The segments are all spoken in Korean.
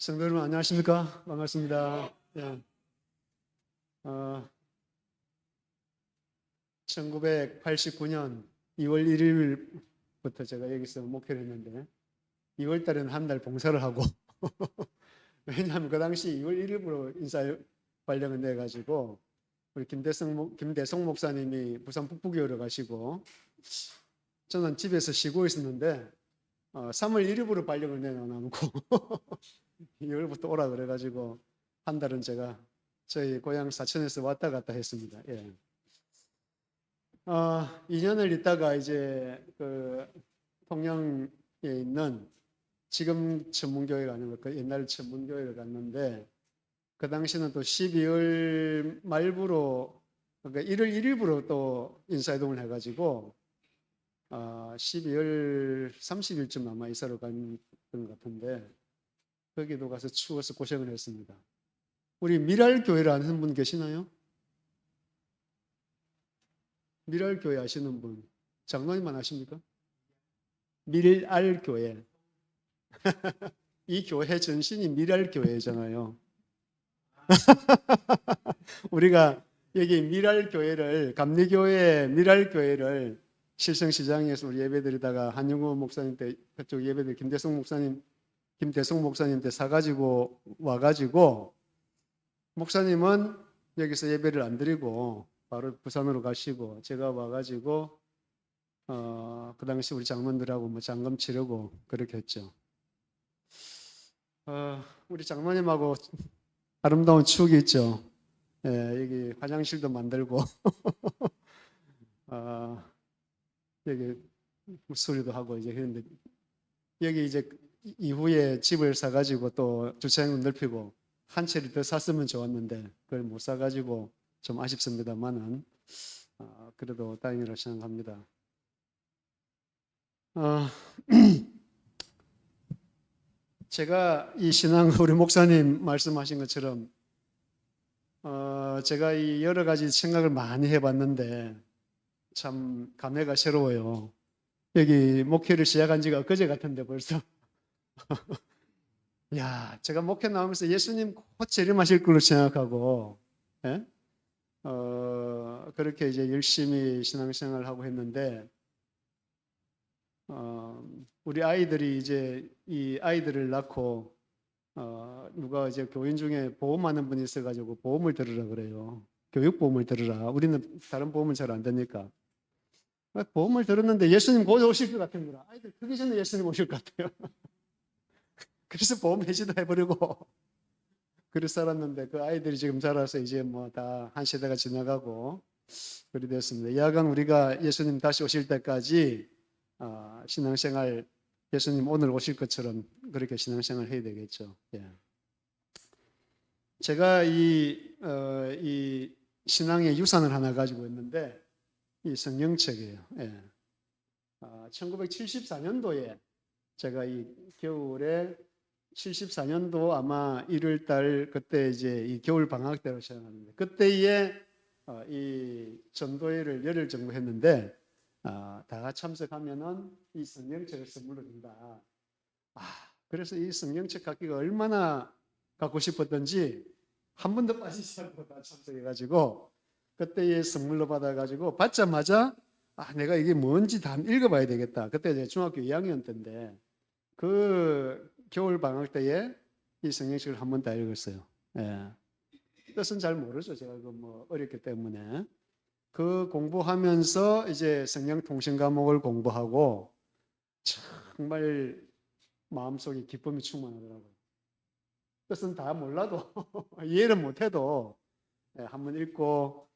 성도 여러분 안녕하십니까? 반갑습니다. 예. 1989년 2월 1일부터 제가 여기서 목회를 했는데 2월 달에는 한 달 봉사를 하고 왜냐하면 그 당시 2월 1일부로 인사 발령을 내가지고 우리 김대성 목사님이 부산 북부교회로 가시고 저는 집에서 쉬고 있었는데 3월 1일부로 발령을 내놔놓고 2월부터 오라 그래가지고 한 달은 제가 저희 고향 사천에서 왔다 갔다 했습니다. 예. 2년을 있다가 이제 그 통영에 있는 지금 천문교회가 아니고 그 옛날 천문교회를 갔는데 그 당시는 또 12월 말부로 그러니까 1월 1일부로 또 인사이동을 해가지고 12월 30일쯤 아마 이사를 간 것 같은데 거기도 가서 추워서 고생을 했습니다. 우리 미랄교회를 아는 분 계시나요? 미랄교회 아시는 분? 장로님만 아십니까? 밀알교회. 이 교회 전신이 미랄교회잖아요. 우리가 여기 미랄교회를 감리교회 미랄교회를 실성시장에서 우리 예배드리다가 한영호 목사님 때 그쪽 예배들 김대성 목사님 때 사가지고 와가지고 목사님은 여기서 예배를 안 드리고 바로 부산으로 가시고 제가 와가지고 그 당시 우리 장로님들하고 뭐 장금 치르고 그렇게 했죠. 우리 장로님하고 아름다운 추억이 있죠. 예, 여기 화장실도 만들고 여기 수리도 하고 이제 했는데 여기 이제 이후에 집을 사가지고 또 주차장을 넓히고 한 채를 더 샀으면 좋았는데 그걸 못 사가지고 좀 아쉽습니다만은 그래도 다행이라고 생각합니다. 제가 이 신앙 우리 목사님 말씀하신 것처럼 제가 이 여러 가지 생각을 많이 해봤는데 참 감회가 새로워요. 여기 목회를 시작한 지가 엊그제 같은데 벌써 야, 제가 목회 나오면서 예수님 곧 재림하실 걸로 생각하고 예? 그렇게 이제 열심히 신앙생활을 하고 했는데 우리 아이들이 이제 이 아이들을 낳고 누가 이제 교인 중에 보험하는 분이 있어가지고 보험을 들으라 그래요. 교육보험을 들으라. 우리는 다른 보험은 잘 안 되니까. 보험을 들었는데 예수님 곧 오실 것 같은 거라. 아이들 크기 전에 예수님 오실 것 같아요. 그래서 보험 해지도 해버리고 그래 살았는데 그 아이들이 지금 자라서 이제 뭐 다 한 세대가 지나가고 그리 됐습니다. 야간 우리가 예수님 다시 오실 때까지 신앙생활 예수님 오늘 오실 것처럼 그렇게 신앙생활 해야 되겠죠. 예. 제가 이 신앙의 유산을 하나 가지고 있는데 이 성경책이에요. 예. 1974년도에 제가 이 겨울에 74년도 아마 1월 달 그때 이제 이 겨울 방학 때로 시작하는데 그때에 이 전도회를 열흘 정도 했는데 다 참석하면은 이 성경책을 선물로 준다. 그래서 이 성경책 갖기가 얼마나 갖고 싶었던지 한 번도 빠지지 않고 다 참석해가지고 그때에 선물로 받아가지고 받자마자 내가 이게 뭔지 다 읽어봐야 되겠다. 그때 이제 중학교 2학년 때인데 그 겨울 방학 때에 이 성경책을 한 번 다 읽었어요. 예. 뜻은 잘 모르죠. 제가 그 뭐 어렸기 때문에. 그 공부하면서 이제 성경 통신 과목을 공부하고 정말 마음속에 기쁨이 충만하더라고요. 뜻은 다 몰라도 이해를 못해도 한번 읽고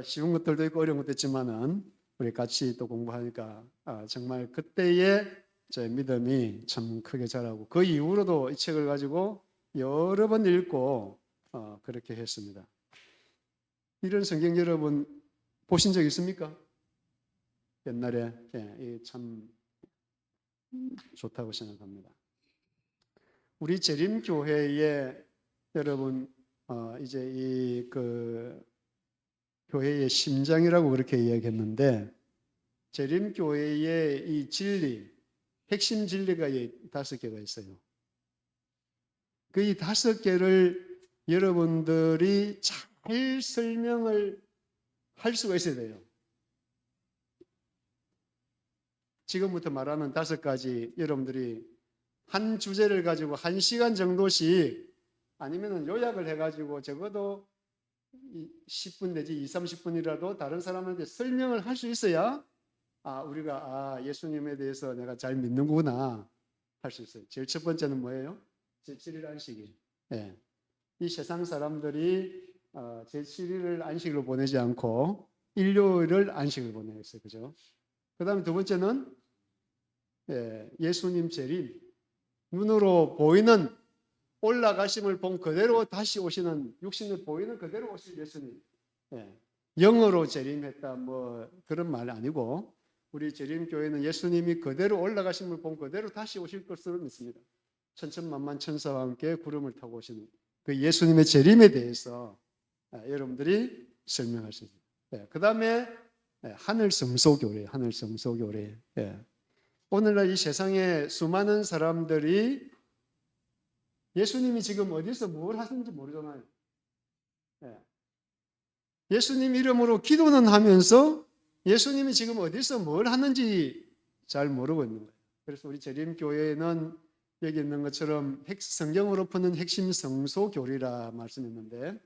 쉬운 것들도 있고 어려운 것도 있지만은 우리 같이 또 공부하니까 정말 그때의 제 믿음이 참 크게 자라고 그 이후로도 이 책을 가지고 여러 번 읽고 그렇게 했습니다. 이런 성경 여러분 보신 적 있습니까? 옛날에 참 좋다고 생각합니다. 우리 재림교회에 여러분 이제 이 그 교회의 심장이라고 그렇게 이야기했는데 재림교회의 이 진리 핵심 진리가 5개가 있어요. 그 이 5개를 여러분들이 잘 설명을 할 수가 있어야 돼요. 지금부터 말하는 5가지 여러분들이 한 주제를 가지고 1시간 정도씩 아니면 요약을 해가지고 적어도 10분 내지 20, 30분이라도 다른 사람한테 설명을 할 수 있어야 우리가 예수님에 대해서 내가 잘 믿는구나 할 수 있어요. 제일 첫 번째는 뭐예요? 제7일 안식일. 예. 이 세상 사람들이 제7일을 안식일로 보내지 않고 일요일을 안식을 보내고 있어요. 그죠? 그 다음에 두 번째는 예수님 재림. 눈으로 보이는 올라가심을 본 그대로 다시 오시는, 육신을 보이는 그대로 오실 예수님. 영으로 재림했다 뭐 그런 말 아니고 우리 재림교회는 예수님이 그대로 올라가심을 본 그대로 다시 오실 것으로 믿습니다. 천천만만 천사와 함께 구름을 타고 오시는 그 예수님의 재림에 대해서 여러분들이 설명할 수 있습니다. 그 다음에 하늘 성소교회, 하늘 성소교회. 오늘날 이 세상에 수많은 사람들이 예수님이 지금 어디서 뭘 하시는지 모르잖아요. 예수님 이름으로 기도는 하면서 예수님이 지금 어디서 뭘 하는지 잘 모르고 있는 거예요. 그래서 우리 재림교회는 여기 있는 것처럼 성경으로 푸는 핵심 성소교리라 말씀했는데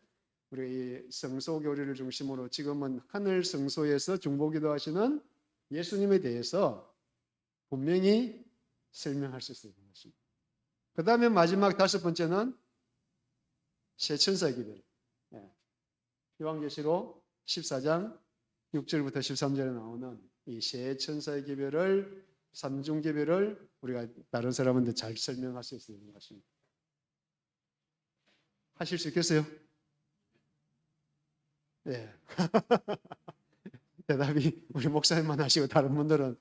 우리 이 성소교리를 중심으로 지금은 하늘 성소에서 중보기도 하시는 예수님에 대해서 분명히 설명할 수 있는 것입니다. 그 다음에 마지막 5번째는 새 천사의 기별. 요한계시록 14장 6절부터 13절에 나오는 이 새 천사의 기별을 삼중 기별을 우리가 다른 사람한테 잘 설명할 수 있는 것입니다. 하실 수 있겠어요? 네. 대답이 우리 목사님만 하시고 다른 분들은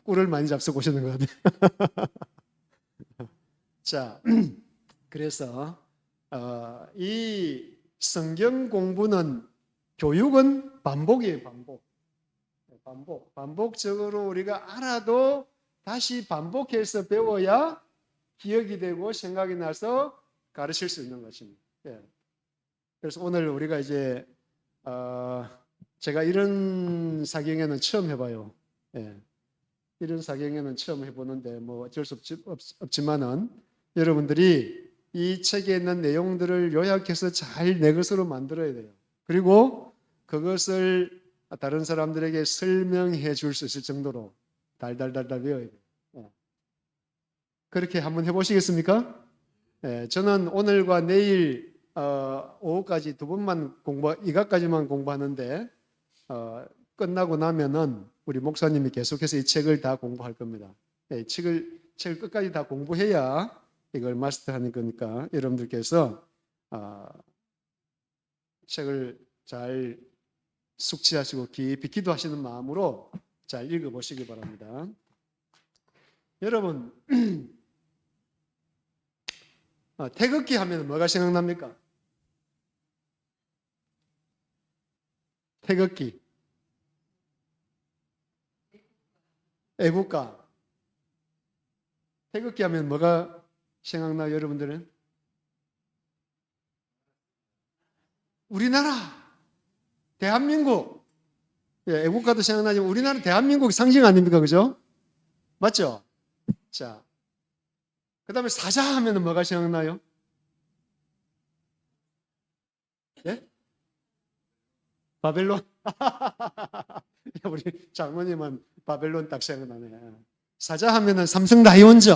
꿀을 많이 잡수고 오시는 것 같아요. 자, 그래서 이 성경 공부는 교육은 반복이에요. 반복적으로 우리가 알아도 다시 반복해서 배워야 기억이 되고 생각이 나서 가르칠 수 있는 것입니다. 그래서 오늘 우리가 이제 제가 이런 사경에는 처음 해봐요. 이런 사경에는 처음 해보는데 뭐 어쩔 수 없지만은 여러분들이 이 책에 있는 내용들을 요약해서 잘 내 것으로 만들어야 돼요. 그리고 그것을 다른 사람들에게 설명해 줄 수 있을 정도로 달달달달 외워야 돼요. 그렇게 한번 해보시겠습니까? 저는 오늘과 내일 오후까지 2번만 이것까지만 공부하는데 끝나고 나면은 우리 목사님이 계속해서 이 책을 다 공부할 겁니다. 책을 끝까지 다 공부해야 이걸 마스터하는 거니까 여러분들께서 책을 잘 숙지하시고 깊이 기도하시는 마음으로 잘 읽어보시기 바랍니다. 여러분 태극기 하면 뭐가 생각납니까? 태극기, 애국가. 태극기 하면 뭐가 생각나요, 여러분들은? 우리나라, 대한민국. 애국가도 생각나지만 우리나라 대한민국 상징 아닙니까? 그죠? 맞죠? 자, 그 다음에 사자 하면 뭐가 생각나요? 예? 바벨론. 우리 장모님은 바벨론 딱 생각나네. 사자 하면은 삼성 라이온즈.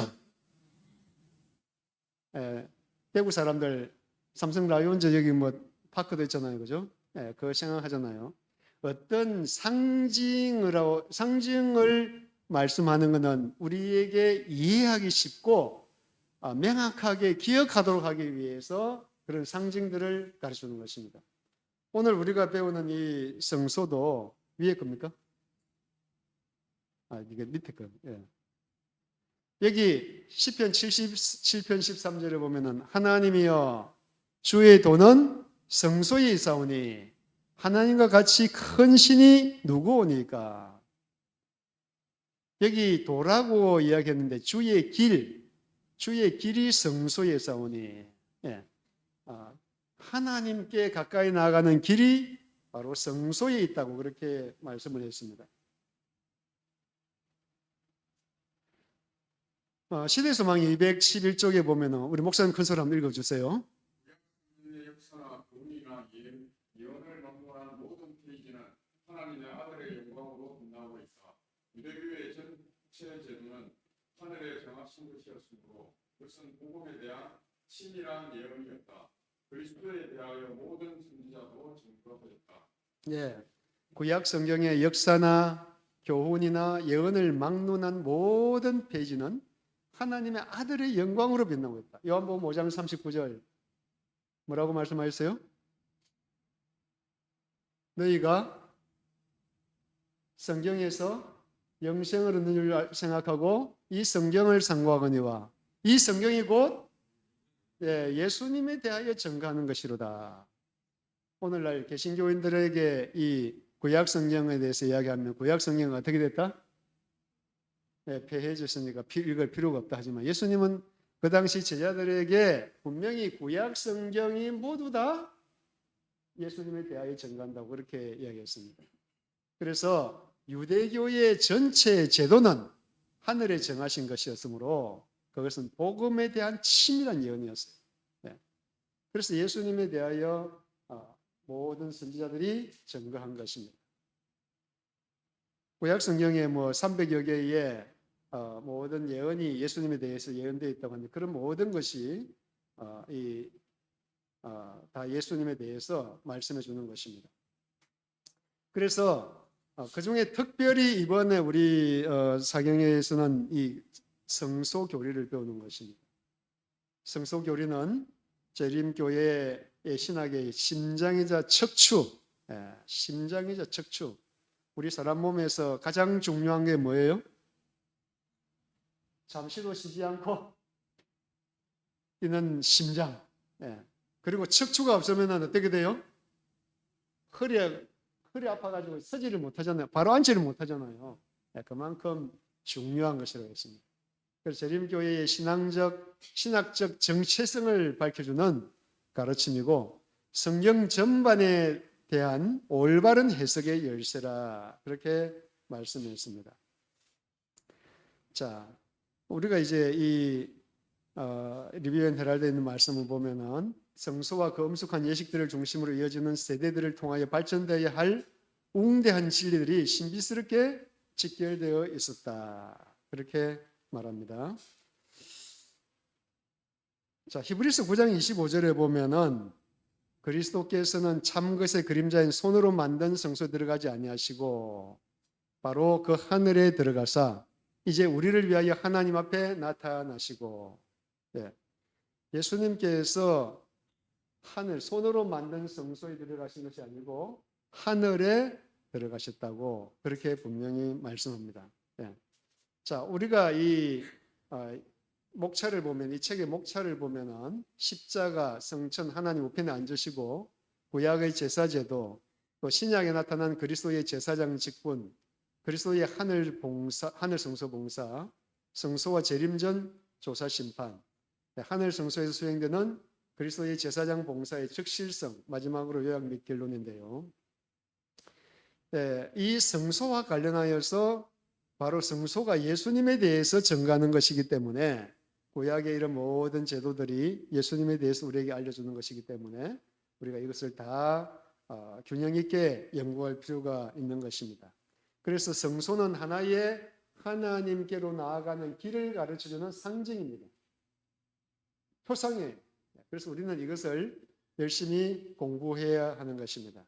대구 사람들 삼성 라이온즈 여기 뭐 파크도 있잖아요, 그죠? 그거 생각하잖아요. 어떤 상징을 말씀하는 것은 우리에게 이해하기 쉽고 명확하게 기억하도록 하기 위해서 그런 상징들을 가르치는 것입니다. 오늘 우리가 배우는 이 성소도 위에 겁니까? 이게 밑에 거. 여기 시편 77편 13절에 보면은 하나님이여 주의 도는 성소에 있사오니 하나님과 같이 큰 신이 누구오니까. 여기 도라고 이야기했는데 주의 길, 주의 길이 성소에 있사오니. 예. 하나님께 가까이 나아가는 길이 바로 성소에 있다고 그렇게 말씀을 했습니다. 시대소망 211쪽에 보면 우리 목사님 큰 소리 한번 읽어주세요. 역사나 공의나 예언을 막론한 모든 페이지는 하나님의 아들의 영광으로 빛나고 있다. 유대교의 전체 제도는 하늘에 정하신 것이었으므로 그것은 복음에 대한 친밀한 예언이었다. 그리스도에 대하여 모든 선지자도 증거하였다. 예, 구약 성경의 역사나 교훈이나 예언을 막론한 모든 페이지는 하나님의 아들의 영광으로 빛나고 있다. 요한복음 5장 39절 뭐라고 말씀하셨어요? 너희가 성경에서 영생을 얻는 줄 생각하고 이 성경을 상고하거니와 이 성경이 곧 예수님에 대하여 증거하는 것이로다. 오늘날 개신교인들에게 이 구약 성경에 대해서 이야기하면 구약 성경은 어떻게 됐다? 폐해졌으니까 읽을 필요가 없다 하지만 예수님은 그 당시 제자들에게 분명히 구약 성경이 모두 다 예수님에 대하여 증거한다고 그렇게 이야기했습니다. 그래서 유대교의 전체 제도는 하늘에 정하신 것이었으므로 그것은 복음에 대한 치밀한 예언이었어요. 그래서 예수님에 대하여 모든 선지자들이 증거한 것입니다. 구약 성경에 300여 개의 모든 예언이 예수님에 대해서 예언되어 있다고 하는데 그런 모든 것이 다 예수님에 대해서 말씀해 주는 것입니다. 그래서 그 중에 특별히 이번에 우리 사경에서는 이 성소교리를 배우는 것입니다. 성소교리는 재림교회의 신학의 심장이자 척추, 심장이자 척추. 우리 사람 몸에서 가장 중요한 게 뭐예요? 잠시도 쉬지 않고 뛰는 심장. 그리고 척추가 없으면 어떻게 돼요? 허리 아파가지고 서지를 못하잖아요. 바로 앉지를 못하잖아요. 그만큼 중요한 것이라고 했습니다. 그래서 재림교회의 신학적 정체성을 밝혀주는 가르침이고 성경 전반에 대한 올바른 해석의 열쇠라 그렇게 말씀했습니다. 자, 우리가 이제 이 리뷰 앤 헤럴드에 있는 말씀을 보면은 성소와 그 엄숙한 예식들을 중심으로 이어지는 세대들을 통하여 발전되어야 할 웅대한 진리들이 신비스럽게 직결되어 있었다. 그렇게 말합니다. 자, 히브리서 9장 25절에 보면은 그리스도께서는 참것의 그림자인 손으로 만든 성소에 들어가지 아니하시고 바로 그 하늘에 들어가사 이제 우리를 위하여 하나님 앞에 나타나시고 예수님께서 하늘 손으로 만든 성소에 들어가신 것이 아니고 하늘에 들어가셨다고 그렇게 분명히 말씀합니다. 자, 우리가 이 목차를 보면 이 책의 목차를 보면은 십자가, 성천, 하나님 우편에 앉으시고 구약의 제사제도, 또 신약에 나타난 그리스도의 제사장 직분, 그리스도의 하늘 성소 봉사, 성소와 재림 전 조사 심판, 하늘 성소에서 수행되는 그리스도의 제사장 봉사의 적실성, 마지막으로 요약 몇 결론인데요. 이 성소와 관련하여서 바로 성소가 예수님에 대해서 증거하는 것이기 때문에 구약의 이런 모든 제도들이 예수님에 대해서 우리에게 알려주는 것이기 때문에 우리가 이것을 다 균형 있게 연구할 필요가 있는 것입니다. 그래서 성소는 하나의 하나님께로 나아가는 길을 가르쳐주는 상징입니다. 표상이에요. 그래서 우리는 이것을 열심히 공부해야 하는 것입니다.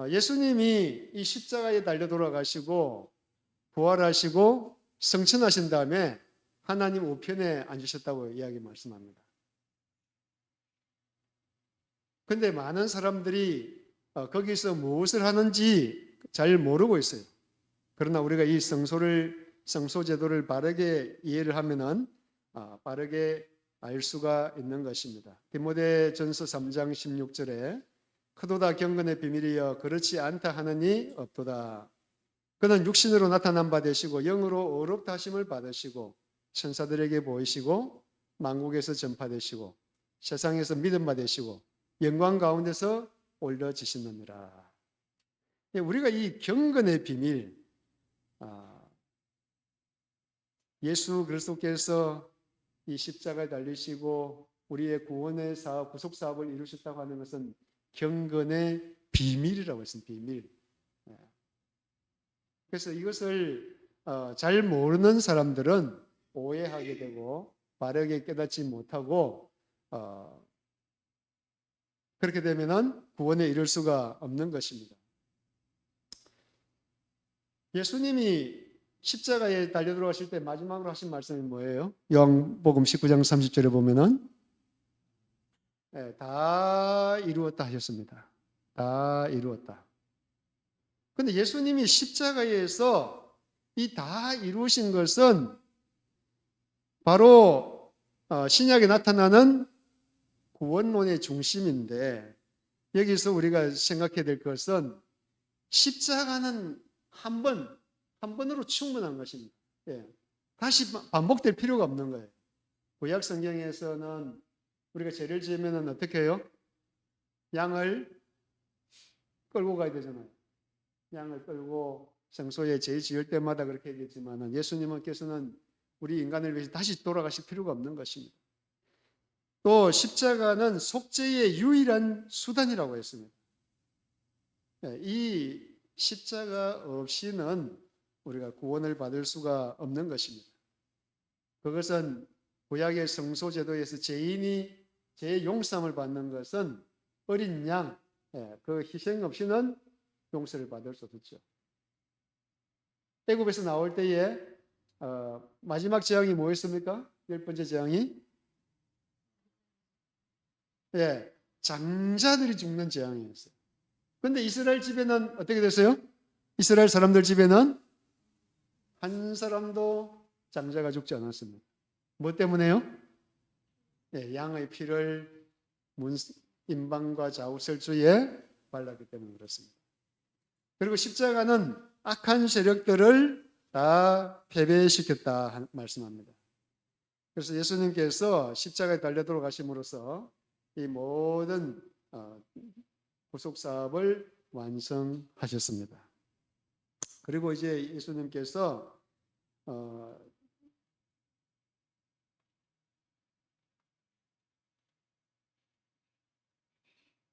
예수님이 이 십자가에 달려 돌아가시고 부활하시고 성천하신 다음에 하나님 우편에 앉으셨다고 이야기 말씀합니다. 그런데 많은 사람들이 거기서 무엇을 하는지 잘 모르고 있어요. 그러나 우리가 이 성소 제도를 바르게 이해를 하면은 빠르게 알 수가 있는 것입니다. 디모데전서 3장 16절에 크도다 경건의 비밀이여 그렇지 않다 하느니 없도다. 그는 육신으로 나타난 바 되시고 영으로 어렵다 하심을 받으시고 천사들에게 보이시고 만국에서 전파되시고 세상에서 믿음 받으시고 영광 가운데서 올려지시느니라. 우리가 이 경건의 비밀, 예수 그리스도께서 이 십자가에 달리시고 우리의 구원의 사업, 구속 사업을 이루셨다고 하는 것은 경건의 비밀이라고 했습니다. 비밀. 그래서 이것을 잘 모르는 사람들은 오해하게 되고 바르게 깨닫지 못하고 그렇게 되면은 구원에 이를 수가 없는 것입니다. 예수님이 십자가에 달려 들어가실 때 마지막으로 하신 말씀이 뭐예요? 요한복음 19장 30절에 보면은 다 이루었다 하셨습니다. 다 이루었다. 근데 예수님이 십자가에서 이 다 이루신 것은 바로 신약에 나타나는 구원론의 중심인데 여기서 우리가 생각해야 될 것은 십자가는 한 번으로 충분한 것입니다. 다시 반복될 필요가 없는 거예요. 구약 성경에서는 우리가 죄를 지으면 어떻게 해요? 양을 끌고 가야 되잖아요. 양을 끌고 성소에 죄 지을 때마다 그렇게 얘기했지만 예수님께서는 우리 인간을 위해서 다시 돌아가실 필요가 없는 것입니다. 또 십자가는 속죄의 유일한 수단이라고 했습니다. 이 십자가 없이는 우리가 구원을 받을 수가 없는 것입니다. 그것은 구약의 성소 제도에서 죄인이 죄 용서함을 받는 것은 어린 양, 그 희생 없이는 용서를 받을 수 없죠. 애굽에서 나올 때에 마지막 재앙이 뭐였습니까? 10번째 재앙이 장자들이 죽는 재앙이었어요. 그런데 이스라엘 집에는 어떻게 됐어요? 이스라엘 사람들 집에는 한 사람도 장자가 죽지 않았습니다. 뭐 때문에요? 양의 피를 임방과 좌우설주에 발랐기 때문에 그렇습니다. 그리고 십자가는 악한 세력들을 다 패배시켰다 말씀합니다. 그래서 예수님께서 십자가에 달려 돌아가심으로써 이 모든 구속 사업을 완성하셨습니다. 그리고 이제 예수님께서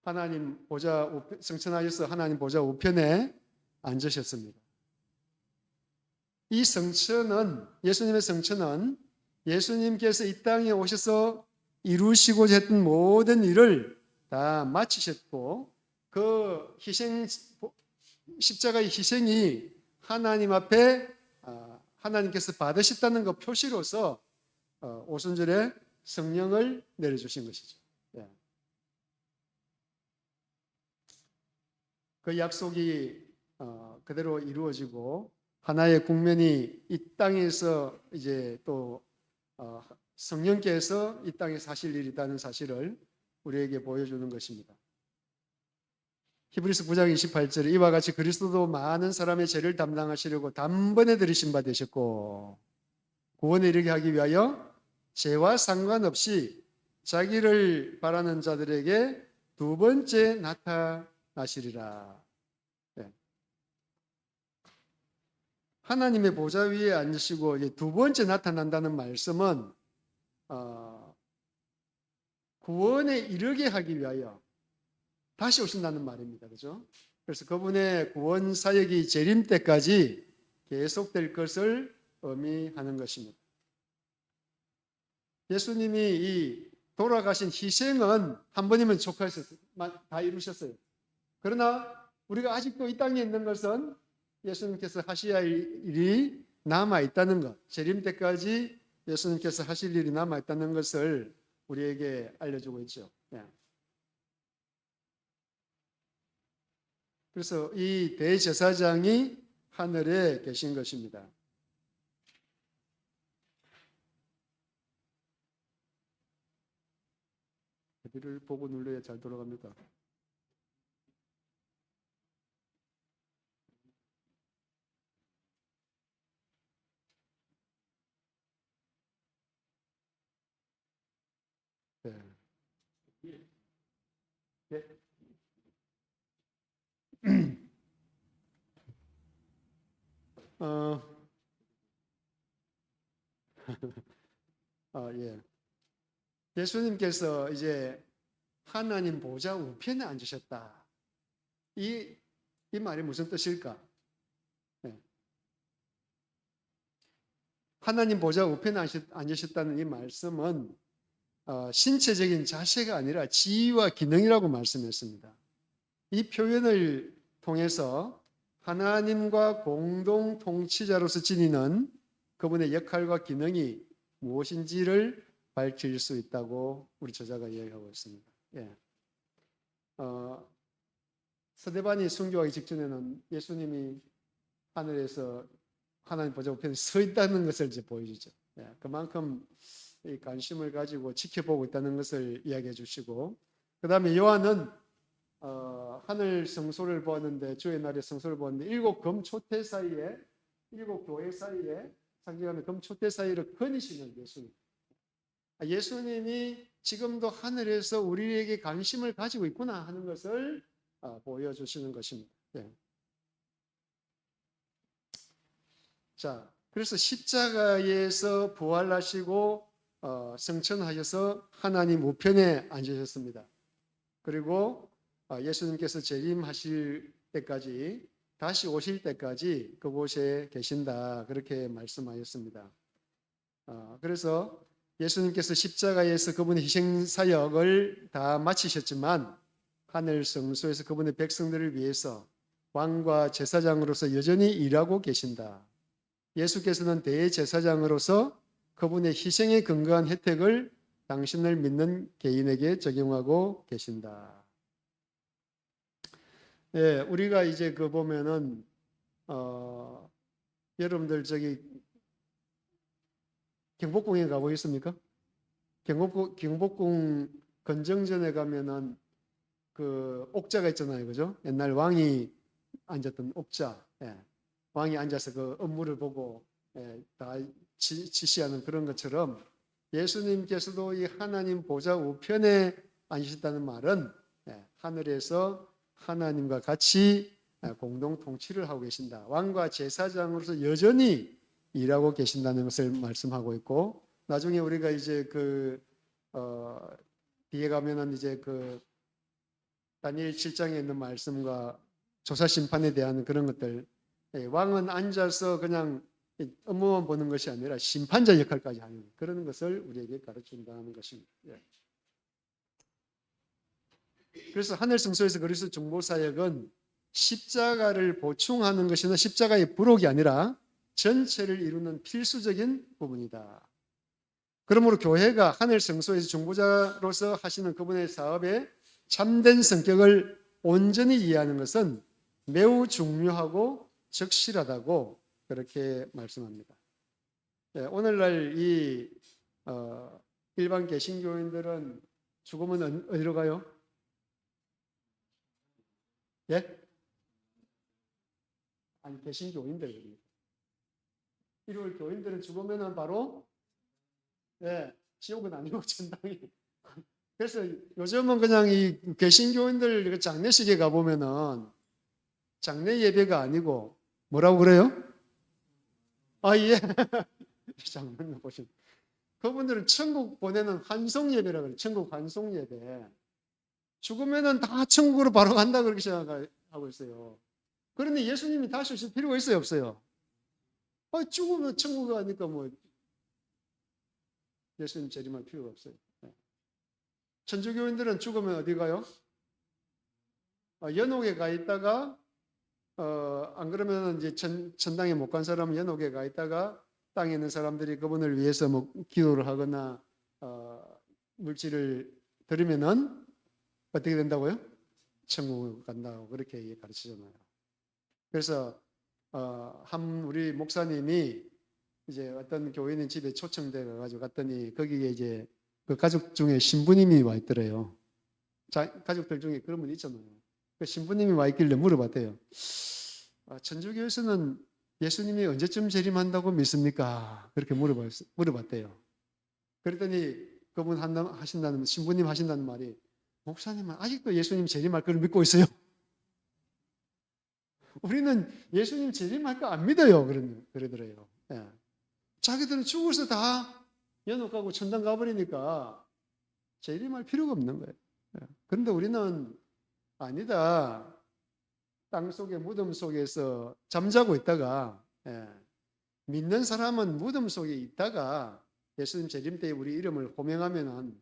하나님 보좌 성천하셔서 하나님 보좌 우편에 앉으셨습니다. 이 성천은 예수님의 성천은 예수님께서 이 땅에 오셔서 이루시고자 했던 모든 일을 다 마치셨고 그 희생 십자가의 희생이 하나님 앞에 하나님께서 받으셨다는 그 표시로서 오순절에 성령을 내려주신 것이죠. 그 약속이 그대로 이루어지고 하나의 국면이 이 땅에서 이제 또 성령께서 이 땅에 사실 일이 있다는 사실을 우리에게 보여주는 것입니다. 히브리서 9장 28절에 이와 같이 그리스도도 많은 사람의 죄를 담당하시려고 단번에 들이신 바 되셨고 구원에 이르게 하기 위하여 죄와 상관없이 자기를 바라는 자들에게 두 번째 나타나시리라. 하나님의 보좌 위에 앉으시고 이제 두 번째 나타난다는 말씀은 구원에 이르게 하기 위하여 다시 오신다는 말입니다. 그죠? 그래서 그분의 구원 사역이 재림 때까지 계속될 것을 의미하는 것입니다. 예수님이 이 돌아가신 희생은 한 번이면 족하셨어요. 다 이루셨어요. 그러나 우리가 아직도 이 땅에 있는 것은 예수님께서 하셔야 할 일이 남아있다는 것, 재림 때까지 예수님께서 하실 일이 남아있다는 것을 우리에게 알려주고 있죠. 그래서 이 대제사장이 하늘에 계신 것입니다. 어디를 보고 눌러야 잘 돌아갑니까? 네. 네. 어, 예. 예수님께서 이제 하나님 보좌 우편에 앉으셨다. 이 말이 무슨 뜻일까? 네. 하나님 보좌 우편에 앉으셨다는 이 말씀은 신체적인 자세가 아니라 지위와 기능이라고 말씀했습니다. 이 표현을 통해서 하나님과 공동 통치자로서 지니는 그분의 역할과 기능이 무엇인지를 밝힐 수 있다고 우리 저자가 이야기하고 있습니다. 예. 스데반이 순교하기 직전에는 예수님이 하늘에서 하나님 보좌 우편에 서 있다는 것을 이제 보여주죠. 예. 그만큼 이 관심을 가지고 지켜보고 있다는 것을 이야기해 주시고, 그 다음에 요한은 하늘 성소를 보았는데, 주의 날에 성소를 보았는데, 일곱 금초대 사이에, 일곱 교회 사이에, 상징하는 금초대 사이를 거니시는 예수님. 예수님이 지금도 하늘에서 우리에게 관심을 가지고 있구나 하는 것을 보여주시는 것입니다. 네. 자, 그래서 십자가에서 부활하시고 승천하셔서 하나님 우편에 앉으셨습니다. 그리고 예수님께서 재림하실 때까지, 다시 오실 때까지 그곳에 계신다, 그렇게 말씀하셨습니다. 그래서 예수님께서 십자가에서 그분의 희생 사역을 다 마치셨지만 하늘 성소에서 그분의 백성들을 위해서 왕과 제사장으로서 여전히 일하고 계신다. 예수께서는 대제사장으로서 그분의 희생에 근거한 혜택을 당신을 믿는 개인에게 적용하고 계신다. 예, 우리가 이제 그 보면은 여러분들 저기 경복궁에 가보겠습니까? 경복궁 건정전에 가면은 그 옥자가 있잖아요, 그죠? 옛날 왕이 앉았던 옥자. 예. 왕이 앉아서 그 업무를 보고 다 지시하는 그런 것처럼 예수님께서도 이 하나님 보좌 우편에 앉으셨다는 말은 하늘에서 하나님과 같이 공동 통치를 하고 계신다. 왕과 제사장으로서 여전히 일하고 계신다는 것을 말씀하고 있고, 나중에 우리가 이제 뒤에 가면은 이제 다니엘 7장에 있는 말씀과 조사 심판에 대한 그런 것들, 왕은 앉아서 그냥 업무만 보는 것이 아니라 심판자 역할까지 하는 그런 것을 우리에게 가르친다는 것입니다. 그래서 하늘 성소에서 그리스도 중보 사역은 십자가를 보충하는 것이나 십자가의 부록이 아니라 전체를 이루는 필수적인 부분이다. 그러므로 교회가 하늘 성소에서 중보자로서 하시는 그분의 사업의 참된 성격을 온전히 이해하는 것은 매우 중요하고 적실하다고 그렇게 말씀합니다. 오늘날 이 일반 개신교인들은 죽으면 어디로 가요? 예? 아니, 개신교인들. 일요일 교인들은 죽으면은 바로 지옥은 아니고 천당이. 그래서 요즘은 그냥 이 개신교인들 장례식에 가보면은 장례 예배가 아니고 뭐라고 그래요? 예. 장례 보시면 그분들은 천국 보내는 환송 예배라고 그래요. 천국 환송 예배. 죽으면은 다 천국으로 바로 간다 그렇게 생각하고 있어요. 그런데 예수님이 다시 오실 필요가 있어요, 없어요? 죽으면 천국 가니까 뭐 예수님 재림할 필요가 없어요. 천주교인들은 죽으면 어디 가요? 연옥에 가 있다가 안 그러면 이제 천당에 못 간 사람은 연옥에 가 있다가 땅에 있는 사람들이 그분을 위해서 뭐 기도를 하거나 물질을 드리면은 어떻게 된다고요? 천국을 간다고 그렇게 가르치잖아요. 그래서 우리 목사님이 이제 어떤 교인의 집에 초청돼 가지고 갔더니 거기에 이제 그 가족 중에 신부님이 와 있더래요. 가족들 중에 그런 분 있잖아요. 그 신부님이 와 있길래 물어봤대요. 천주교에서는 예수님이 언제쯤 재림한다고 믿습니까? 그렇게 물어봤대요. 그랬더니 그분 하신다는 신부님 하신다는 말이 목사님은 아직도 예수님 재림할 걸 믿고 있어요. 우리는 예수님 재림할 거 안 믿어요. 그러더래요. 예. 자기들은 죽어서 다 연옥 가고 천당 가버리니까 재림할 필요가 없는 거예요. 예. 그런데 우리는 아니다. 땅 속에 무덤 속에서 잠자고 있다가 믿는 사람은 무덤 속에 있다가 예수님 재림 때에 우리 이름을 호명하면은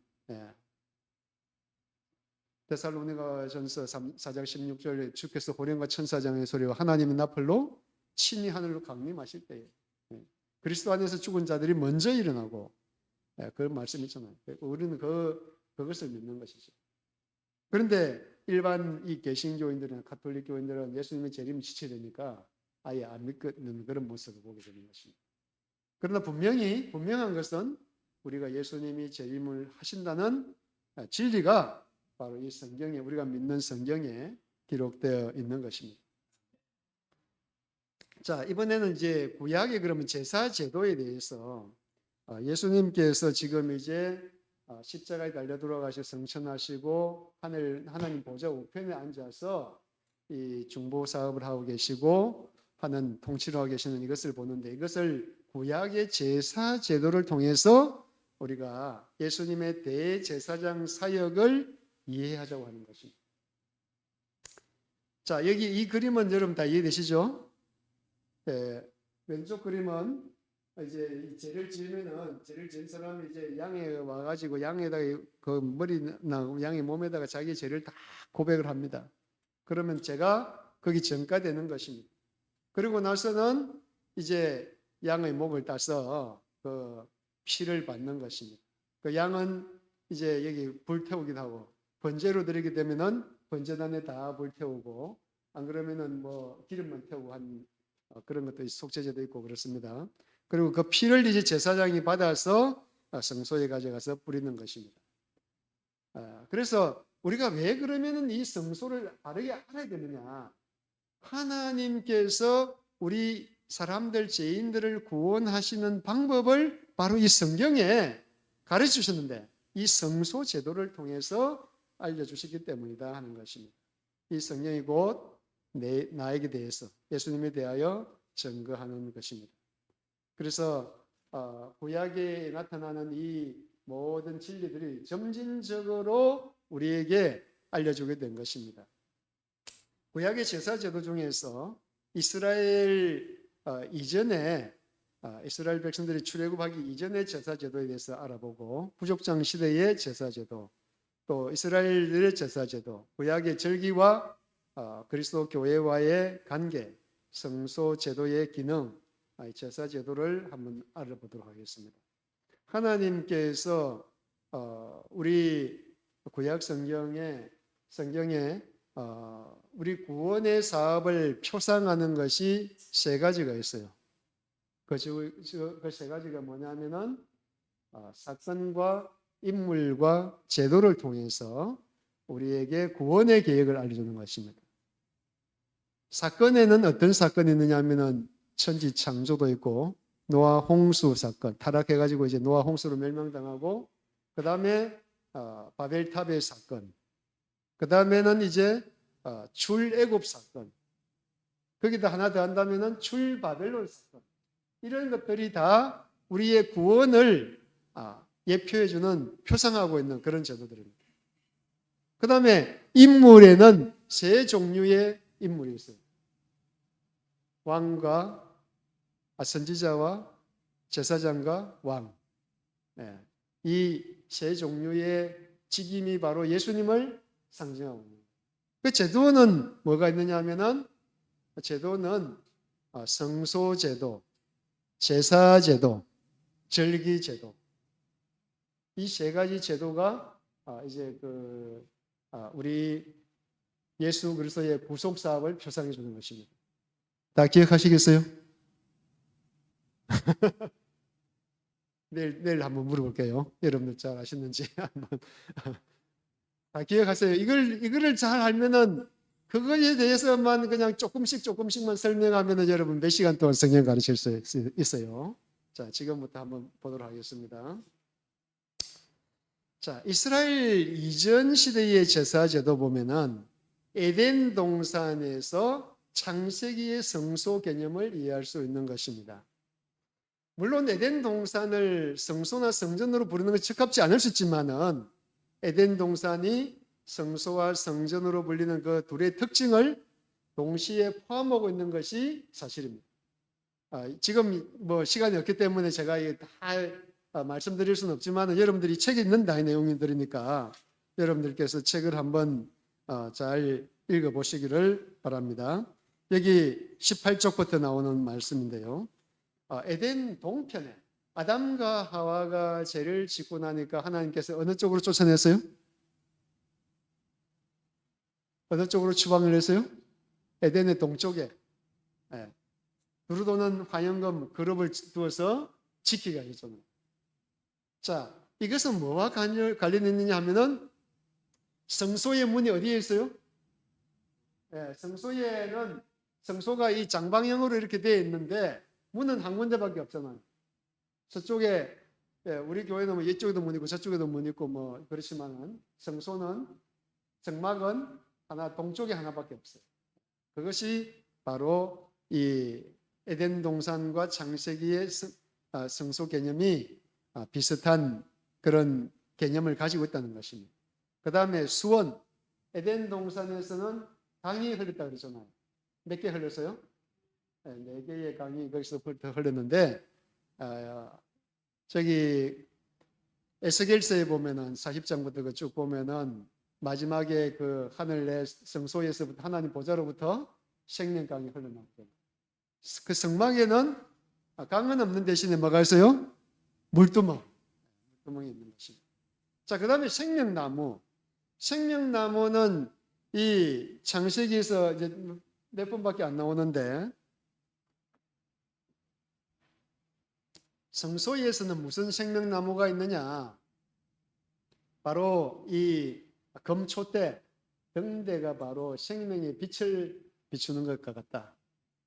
데살로니가전서 4장 16절에 주께서 호령과 천사장의 소리와 하나님의 나팔로 친히 하늘로 강림하실 때에 그리스도 안에서 죽은 자들이 먼저 일어나고 그 말씀 있잖아요. 우리는 그것을 믿는 것이죠. 그런데 일반 이 개신교인들이나 가톨릭 교인들은 예수님의 재림이 지체되니까 아예 안 믿는 그런 모습을 보게 되는 것입니다. 그러나 분명한 것은 우리가 예수님이 재림을 하신다는 진리가 바로 이 성경에 우리가 믿는 성경에 기록되어 있는 것입니다. 자, 이번에는 이제 구약의 그러면 제사 제도에 대해서 예수님께서 지금 이제 십자가에 달려 돌아가셔 성천하시고 하나님 보좌 우편에 앉아서 이 중보 사업을 하고 계시고 하는 통치를 하고 계시는 이것을 보는데 이것을 구약의 제사 제도를 통해서 우리가 예수님의 대제사장 사역을 이해하자고 하는 것입니다. 자, 여기 이 그림은 여러분 다 이해되시죠? 왼쪽 그림은 이제 죄를 지으면은 죄를 지은 사람이 이제 양에 와가지고 양에다가 그 머리나 양의 몸에다가 자기 죄를 다 고백을 합니다. 그러면 죄가 거기 전가되는 것입니다. 그리고 나서는 이제 양의 목을 따서 그 피를 받는 것입니다. 그 양은 이제 여기 불태우기도 하고 번제로 드리게 되면은 번제단에 다 불태우고 안 그러면은 뭐 기름만 태우고 한 그런 것도 속죄제도 있고 그렇습니다. 그리고 그 피를 이제 제사장이 받아서 성소에 가져가서 뿌리는 것입니다. 그래서 우리가 왜 그러면은 이 성소를 바르게 알아야 되느냐? 하나님께서 우리 사람들 죄인들을 구원하시는 방법을 바로 이 성경에 가르쳐 주셨는데 이 성소 제도를 통해서 알려주시기 때문이다 하는 것입니다. 이 성경이 곧 나에게 대해서 예수님에 대하여 증거하는 것입니다. 그래서 구약에 나타나는 이 모든 진리들이 점진적으로 우리에게 알려주게 된 것입니다. 구약의 제사 제도 중에서 이스라엘 이전에 이스라엘 백성들이 출애굽하기 이전의 제사 제도에 대해서 알아보고 부족장 시대의 제사 제도 또 이스라엘의 제사 제도 구약의 절기와 그리스도 교회와의 관계 성소 제도의 기능 제사 제도를 한번 알아보도록 하겠습니다. 하나님께서 우리 구약 성경에 우리 구원의 사업을 표상하는 것이 세 가지가 있어요. 그 세 가지가 뭐냐면은 사건과 인물과 제도를 통해서 우리에게 구원의 계획을 알려주는 것입니다. 사건에는 어떤 사건이 있느냐 하면은 천지 창조도 있고 노아 홍수 사건 타락해가지고 이제 노아 홍수로 멸망당하고 그 다음에 바벨탑의 사건 그 다음에는 이제 출애굽 사건 거기다 하나 더 한다면은 출바벨론 사건 이런 것들이 다 우리의 구원을 예표해주는 표상하고 있는 그런 제도들입니다. 그 다음에 인물에는 세 종류의 인물이 있어요. 왕과 선지자와 제사장과 왕. 이 세 종류의 직임이 바로 예수님을 상징하고 있는 거예요. 그 제도는 뭐가 있느냐 하면은 제도는 성소제도, 제사제도, 절기제도 이 세 가지 제도가 이제 우리 예수 그리스도의 구속 사업을 표상해 주는 것입니다. 다 기억하시겠어요? 내일 한번 물어볼게요. 여러분들 잘 아시는지 한번 다 기억하세요. 이거를 잘 알면은 그거에 대해서만 그냥 조금씩만 설명하면은 여러분 몇 시간 동안 성경 가르칠 수 있어요. 자, 지금부터 한번 보도록 하겠습니다. 자, 이스라엘 이전 시대의 제사 제도 보면은 에덴 동산에서 창세기의 성소 개념을 이해할 수 있는 것입니다. 물론 에덴 동산을 성소나 성전으로 부르는 것이 적합지 않을 수 있지만은 에덴 동산이 성소와 성전으로 불리는 그 둘의 특징을 동시에 포함하고 있는 것이 사실입니다. 지금 뭐 시간이 없기 때문에 제가 이게 다 말씀드릴 수는 없지만 여러분들이 책에 있는 다 내용들이니까 여러분들께서 책을 한번 잘 읽어보시기를 바랍니다. 여기 18쪽부터 나오는 말씀인데요. 에덴 동편에 아담과 하와가 죄를 짓고 나니까 하나님께서 어느 쪽으로 쫓아냈어요? 어느 쪽으로 추방을 했어요? 에덴의 동쪽에 두루도는 화영금 그룹을 두어서 지키게 하셨잖아요. 자, 이것은 뭐와 관련이 있느냐 하면은 성소의 문이 어디에 있어요? 성소에는 성소가 이 장방형으로 이렇게 되어 있는데 문은 한 군데밖에 없잖아요. 저쪽에 우리 교회는 뭐 이쪽에도 문 있고 저쪽에도 문 있고 뭐 그렇지만은 성소는 정막은 하나 동쪽에 하나밖에 없어요. 그것이 바로 이 에덴 동산과 창세기의 성소 개념이 비슷한 그런 개념을 가지고 있다는 것입니다. 그 다음에 수원, 에덴 동산에서는 강이 흘렀다 그러잖아요. 몇 개 흘렀어요? 네 개의 강이 거기서 흘렀는데 저기 에스겔서에 보면은 40장부터 쭉 보면은 마지막에 그 하늘 내 성소에서부터 하나님 보좌로부터 생명강이 흘러나오고 그 성막에는 강은 없는 대신에 뭐가 있어요? 물두멍이 있는 것입니다. 자, 그 다음에 생명나무. 생명나무는 이 창세기에서 이제 몇 번밖에 안 나오는데 성소에서는 무슨 생명나무가 있느냐? 바로 이 금초대, 등대가 바로 생명의 빛을 비추는 것과 같다.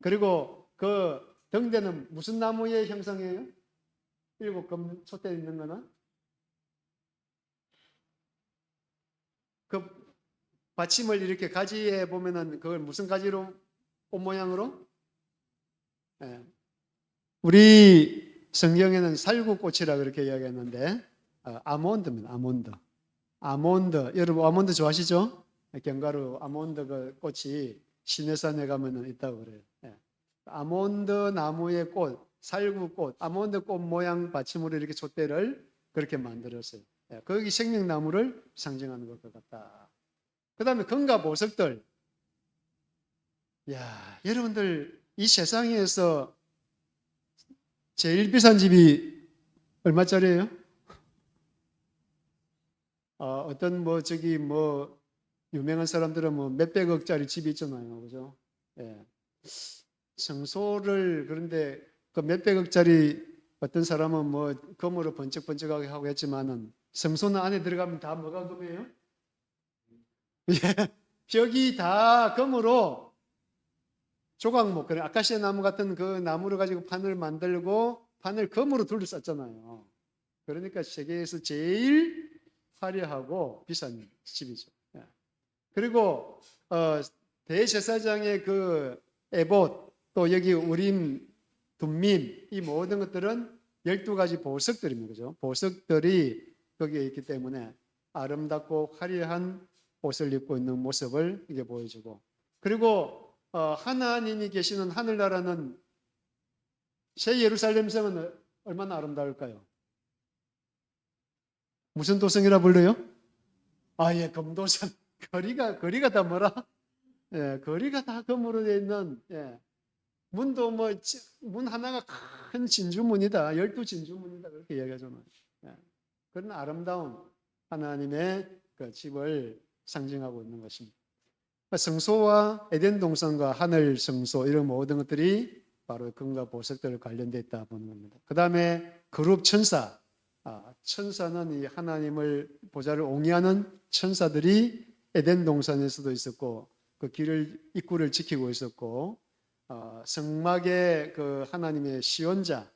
그리고 그 등대는 무슨 나무의 형상이에요? 7금 촛대 있는 거는? 그 받침을 이렇게 가지에 보면은 그걸 무슨 가지로, 꽃 모양으로? 우리 성경에는 살구꽃이라 그렇게 이야기했는데 아몬드입니다. 아몬드. 여러분 아몬드 좋아하시죠? 견과류 아몬드 그 꽃이 시내산에 가면은 있다고 그래요. 아몬드 나무의 꽃, 살구꽃, 아몬드 꽃 모양 받침으로 이렇게 촛대를 그렇게 만들었어요. 거기 생명나무를 상징하는 것 같다. 그 다음에 금과 보석들. 야, 여러분들 이 세상에서 제일 비싼 집이 얼마짜리예요? 어떤 뭐 저기 뭐 유명한 사람들은 뭐 몇백억짜리 집이 있잖아요, 그죠? 성소를 그런데 그 몇백억짜리 어떤 사람은 뭐 금으로 번쩍번쩍하게 하고 했지만은 성소는 안에 들어가면 다 뭐가 금이에요? 벽이 다 금으로 조각목, 그래 아카시아 나무 같은 그 나무를 가지고 판을 만들고 판을 금으로 둘러쌌잖아요. 그러니까 세계에서 제일 화려하고 비싼 집이죠. 그리고 대제사장의 그 에봇 또 여기 우림, 둠밈 이 모든 것들은 12가지 보석들입니다. 그죠? 보석들이 거기에 있기 때문에 아름답고 화려한 옷을 입고 있는 모습을 이게 보여주고 그리고 하나님이 계시는 하늘나라는 새 예루살렘 성은 얼마나 아름다울까요? 무슨 도성이라 불러요? 예, 금도성. 거리가 다 뭐라? 거리가 다 금으로 되어 있는, 문도 뭐, 문 하나가 큰 진주문이다. 12진주문이다. 그렇게 이야기하잖아요. 그런 아름다운 하나님의 그 집을 상징하고 있는 것입니다. 성소와 에덴 동산과 하늘 성소 이런 모든 것들이 바로 금과 보석들 관련되어 있다 보는 겁니다. 그 다음에 그룹 천사. 천사는 이 하나님을 보좌를 옹이하는 천사들이 에덴 동산에서도 있었고 그 입구를 지키고 있었고 성막의 그 하나님의 시원자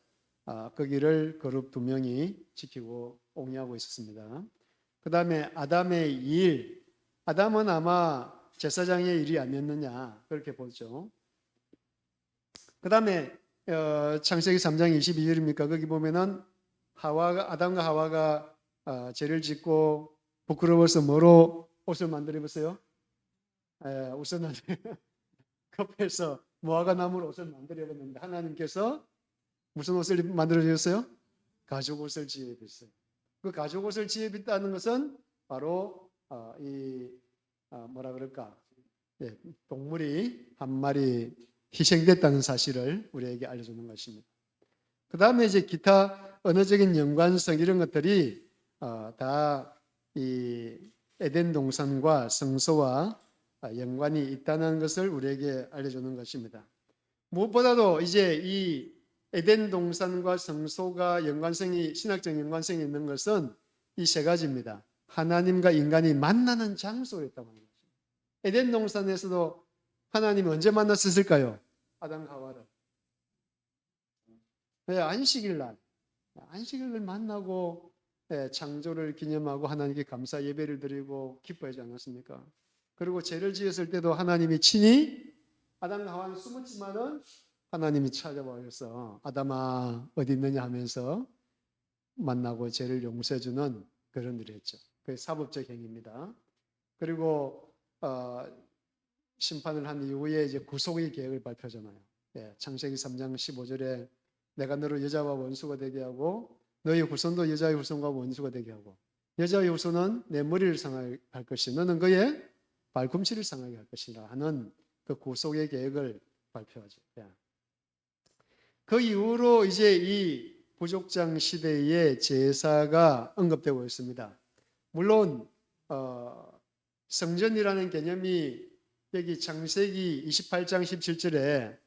거기를 그룹 2명이 지키고 옹이하고 있었습니다. 그 다음에 아담의 일, 아담은 아마 제사장의 일이 아니었느냐 그렇게 보죠. 그 다음에 창세기 3장 22절입니까? 거기 보면은 아담과 하와가 죄를 짓고 부끄러워서 뭐로 옷을 만들어 입었어요? 우선은 급해서 무화과 나무로 옷을 만들어 입었는데 하나님께서 무슨 옷을 만들어 주셨어요? 가죽 옷을 지어 입었어요. 그 가죽 옷을 지어 입었다는 것은 바로 뭐라 그럴까? 동물이 한 마리 희생됐다는 사실을 우리에게 알려주는 것입니다. 그 다음에 이제 기타 언어적인 연관성 이런 것들이 다 이 에덴 동산과 성소와 연관이 있다는 것을 우리에게 알려주는 것입니다. 무엇보다도 이제 이 에덴 동산과 성소가 신학적 연관성이 있는 것은 이 세 가지입니다. 하나님과 인간이 만나는 장소였다고 하는 것입니다. 에덴 동산에서도 하나님이 언제 만났을까요? 아담과 하와를. 안식일 날 만나고 창조를 기념하고 하나님께 감사 예배를 드리고 기뻐하지 않았습니까? 그리고 죄를 지었을 때도 하나님이 친히 아담과 하와는 숨었지만은 하나님이 찾아와서 아담아 어디 있느냐 하면서 만나고 죄를 용서해주는 그런 일을 했죠. 그게 사법적 행위입니다. 그리고 심판을 한 이후에 이제 구속의 계획을 발표하잖아요. 창세기 3장 15절에 내가 너를 여자와 원수가 되게 하고 너의 후손도 여자의 후손과 원수가 되게 하고 여자의 후손은 내 머리를 상하게 할 것이 너는 그의 발꿈치를 상하게 할 것이라 하는 그 구속의 계획을 발표하죠. 그 이후로 이제 이 부족장 시대의 제사가 언급되고 있습니다. 물론 성전이라는 개념이 여기 창세기 28장 17절에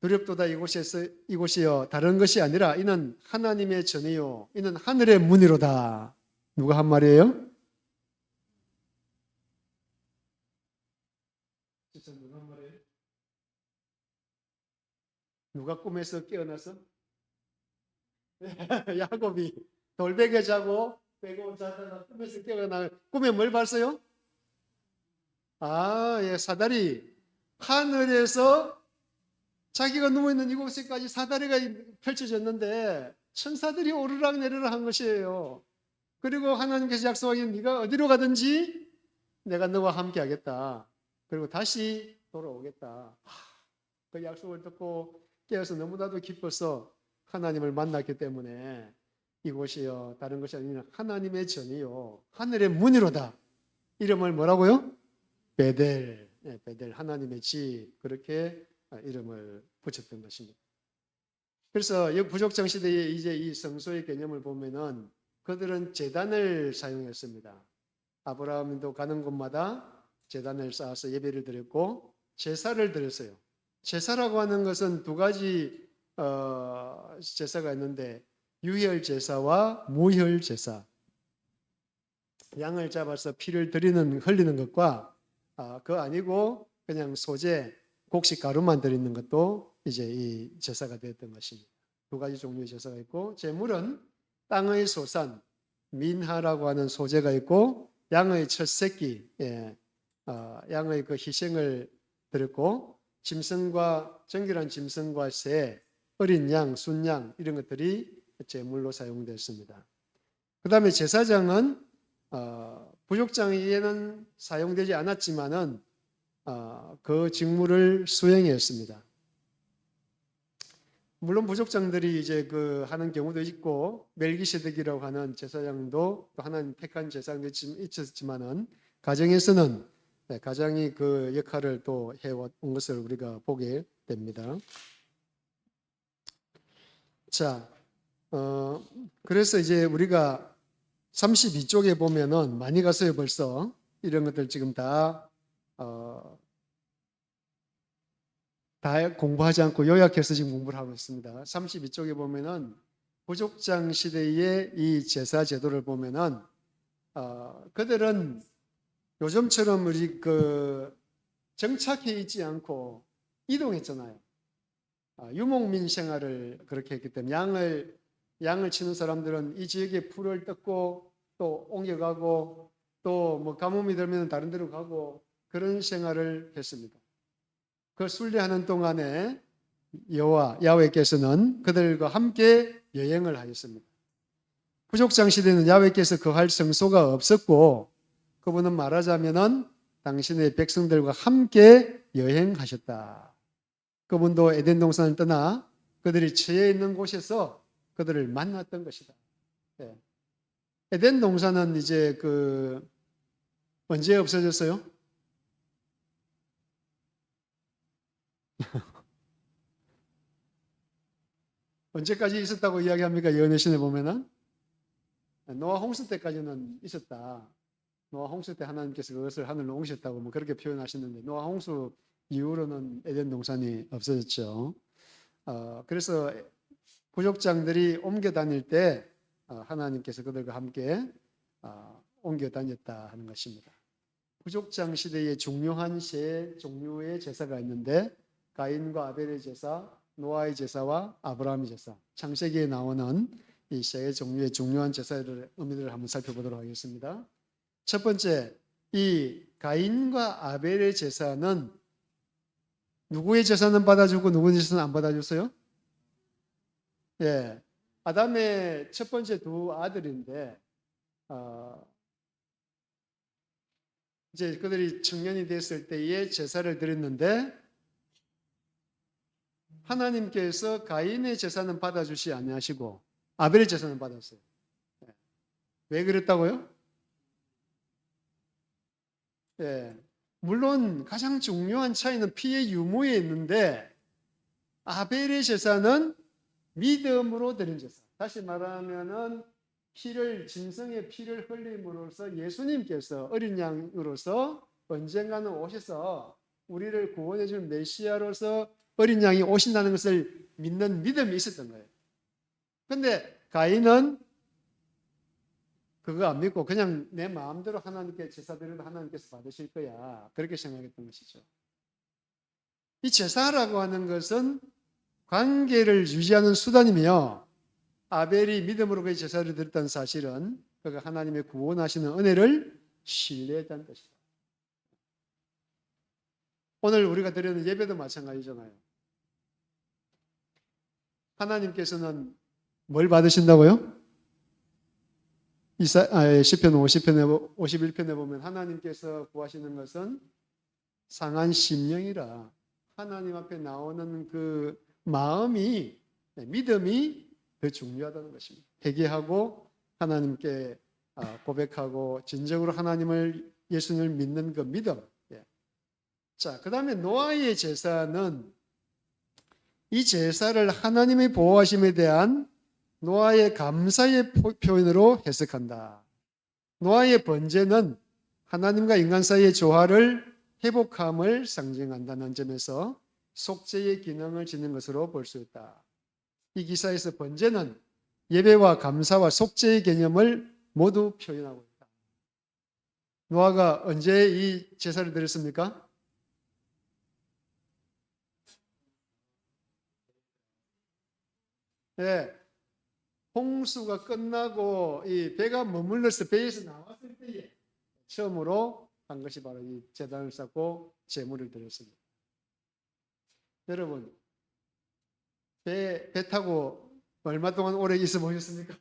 두렵도다 이곳이여 다른 것이 아니라 이는 하나님의 전이요 이는 하늘의 문이로다. 누가 한 말이에요? 진짜 누가 한 말이에요? 누가 꿈에서 깨어나서? 야곱이 돌베개 자고 빼고 자다가 꿈에서 깨어나 꿈에 뭘 봤어요? 사다리 하늘에서 자기가 누워있는 이곳에까지 사다리가 펼쳐졌는데 천사들이 오르락 내리락 한 것이에요. 그리고 하나님께서 약속하기를 네가 어디로 가든지 내가 너와 함께 하겠다. 그리고 다시 돌아오겠다. 그 약속을 듣고 깨어서 너무나도 기뻐서 하나님을 만났기 때문에 이곳이요 다른 것이 아니라 하나님의 전이요 하늘의 문이로다. 이름을 뭐라고요? 베델, 베델 하나님의 집 그렇게 이름을 붙였던 것입니다. 그래서 이 부족장 시대에 이제 이 성소의 개념을 보면은 그들은 제단을 사용했습니다. 아브라함도 가는 곳마다 제단을 쌓아서 예배를 드렸고 제사를 드렸어요. 제사라고 하는 것은 두 가지 제사가 있는데 유혈 제사와 무혈 제사. 양을 잡아서 피를 흘리는 것과 그거 아니고 그냥 소재 곡식 가루만 들어있는 것도 이제 이 제사가 되었던 것입니다. 두 가지 종류의 제사가 있고 제물은 땅의 소산 민하라고 하는 소재가 있고 양의 첫 새끼 양의 그 희생을 드렸고 짐승과 정결한 짐승과 새 어린 양 순양 이런 것들이 제물로 사용됐습니다. 그 다음에 제사장은 부족장에는 사용되지 않았지만은 그 직무를 수행했습니다. 물론 부족장들이 이제 그 하는 경우도 있고 멜기세덱이라고 하는 제사장도 또 하나님 택한 제사장도 있었지만은 가정에서는 가장이 그 역할을 또 해온 것을 우리가 보게 됩니다. 자, 그래서 이제 우리가 32쪽에 보면은 많이 갔어요 벌써. 이런 것들 지금 다 공부하지 않고 요약해서 지금 공부를 하고 있습니다. 32쪽에 보면은 부족장 시대의 이 제사 제도를 보면은 그들은 요즘처럼 우리 그 정착해 있지 않고 이동했잖아요. 유목민 생활을 그렇게 했기 때문에 양을 치는 사람들은 이 지역에 풀을 뜯고 또 옮겨가고 또 뭐 가뭄이 들면 다른 데로 가고 그런 생활을 했습니다. 그 순례하는 동안에 야훼께서는 그들과 함께 여행을 하였습니다. 부족장 시대는 야훼께서 거할 성소가 없었고 그분은 말하자면은 당신의 백성들과 함께 여행하셨다. 그분도 에덴 동산을 떠나 그들이 처해 있는 곳에서 그들을 만났던 것이다. 예. 에덴 동산은 이제 언제 없어졌어요? 언제까지 있었다고 이야기합니까? 예언의 보면은 노아 홍수 때까지는 있었다. 노아 홍수 때 하나님께서 그것을 하늘로 옮기셨다고 뭐 그렇게 표현하시는데 노아 홍수 이후로는 에덴 동산이 없어졌죠. 그래서 부족장들이 옮겨 다닐 때 하나님께서 그들과 함께 옮겨 다녔다 하는 것입니다. 부족장 시대에 중요한 세 종류의 제사가 있는데 가인과 아벨의 제사, 노아의 제사와 아브라함의 제사, 창세기에 나오는 이 세 종류의 중요한 제사의 의미들을 한번 살펴보도록 하겠습니다. 첫 번째, 이 가인과 아벨의 제사는 누구의 제사는 받아주고 누구의 제사는 안 받아줬어요? 예, 아담의 첫 번째 두 아들인데 이제 그들이 청년이 됐을 때에 제사를 드렸는데 하나님께서 가인의 제사는 받아주시 아니하시고 아벨의 제사는 받았어요. 왜 그랬다고요? 예, 물론 가장 중요한 차이는 피의 유무에 있는데 아벨의 제사는 믿음으로 드린 제사. 다시 말하면은 진성의 피를 흘림으로써 예수님께서 어린 양으로서 언젠가는 오셔서 우리를 구원해 줄 메시아로서 어린 양이 오신다는 것을 믿는 믿음이 있었던 거예요. 근데 가인은 그거 안 믿고 그냥 내 마음대로 하나님께 제사 드려도 하나님께서 받으실 거야. 그렇게 생각했던 것이죠. 이 제사라고 하는 것은 관계를 유지하는 수단이며 아벨이 믿음으로 그 제사를 드렸다는 사실은 그가 하나님의 구원하시는 은혜를 신뢰했다는 뜻이다. 오늘 우리가 드리는 예배도 마찬가지잖아요. 하나님께서는 뭘 받으신다고요? 시편 50편에 51편에 보면 하나님께서 구하시는 것은 상한 심령이라 하나님 앞에 나오는 그 마음이 믿음이 더 중요하다는 것입니다. 회개하고 하나님께 고백하고 진정으로 예수님을 믿는 그 믿음. 자, 그 다음에 노아의 제사는 이 제사를 하나님의 보호하심에 대한 노아의 감사의 표현으로 해석한다. 노아의 번제는 하나님과 인간 사이의 조화를 회복함을 상징한다는 점에서 속죄의 기능을 지닌 것으로 볼 수 있다. 이 기사에서 번제는 예배와 감사와 속죄의 개념을 모두 표현하고 있다. 노아가 언제 이 제사를 드렸습니까? 네, 홍수가 끝나고 이 배가 머물러서 배에서 나왔을 때에 처음으로 한 것이 바로 이 제단을 쌓고 제물을 드렸습니다. 여러분, 배 타고 얼마 동안 오래 있어 보셨습니까?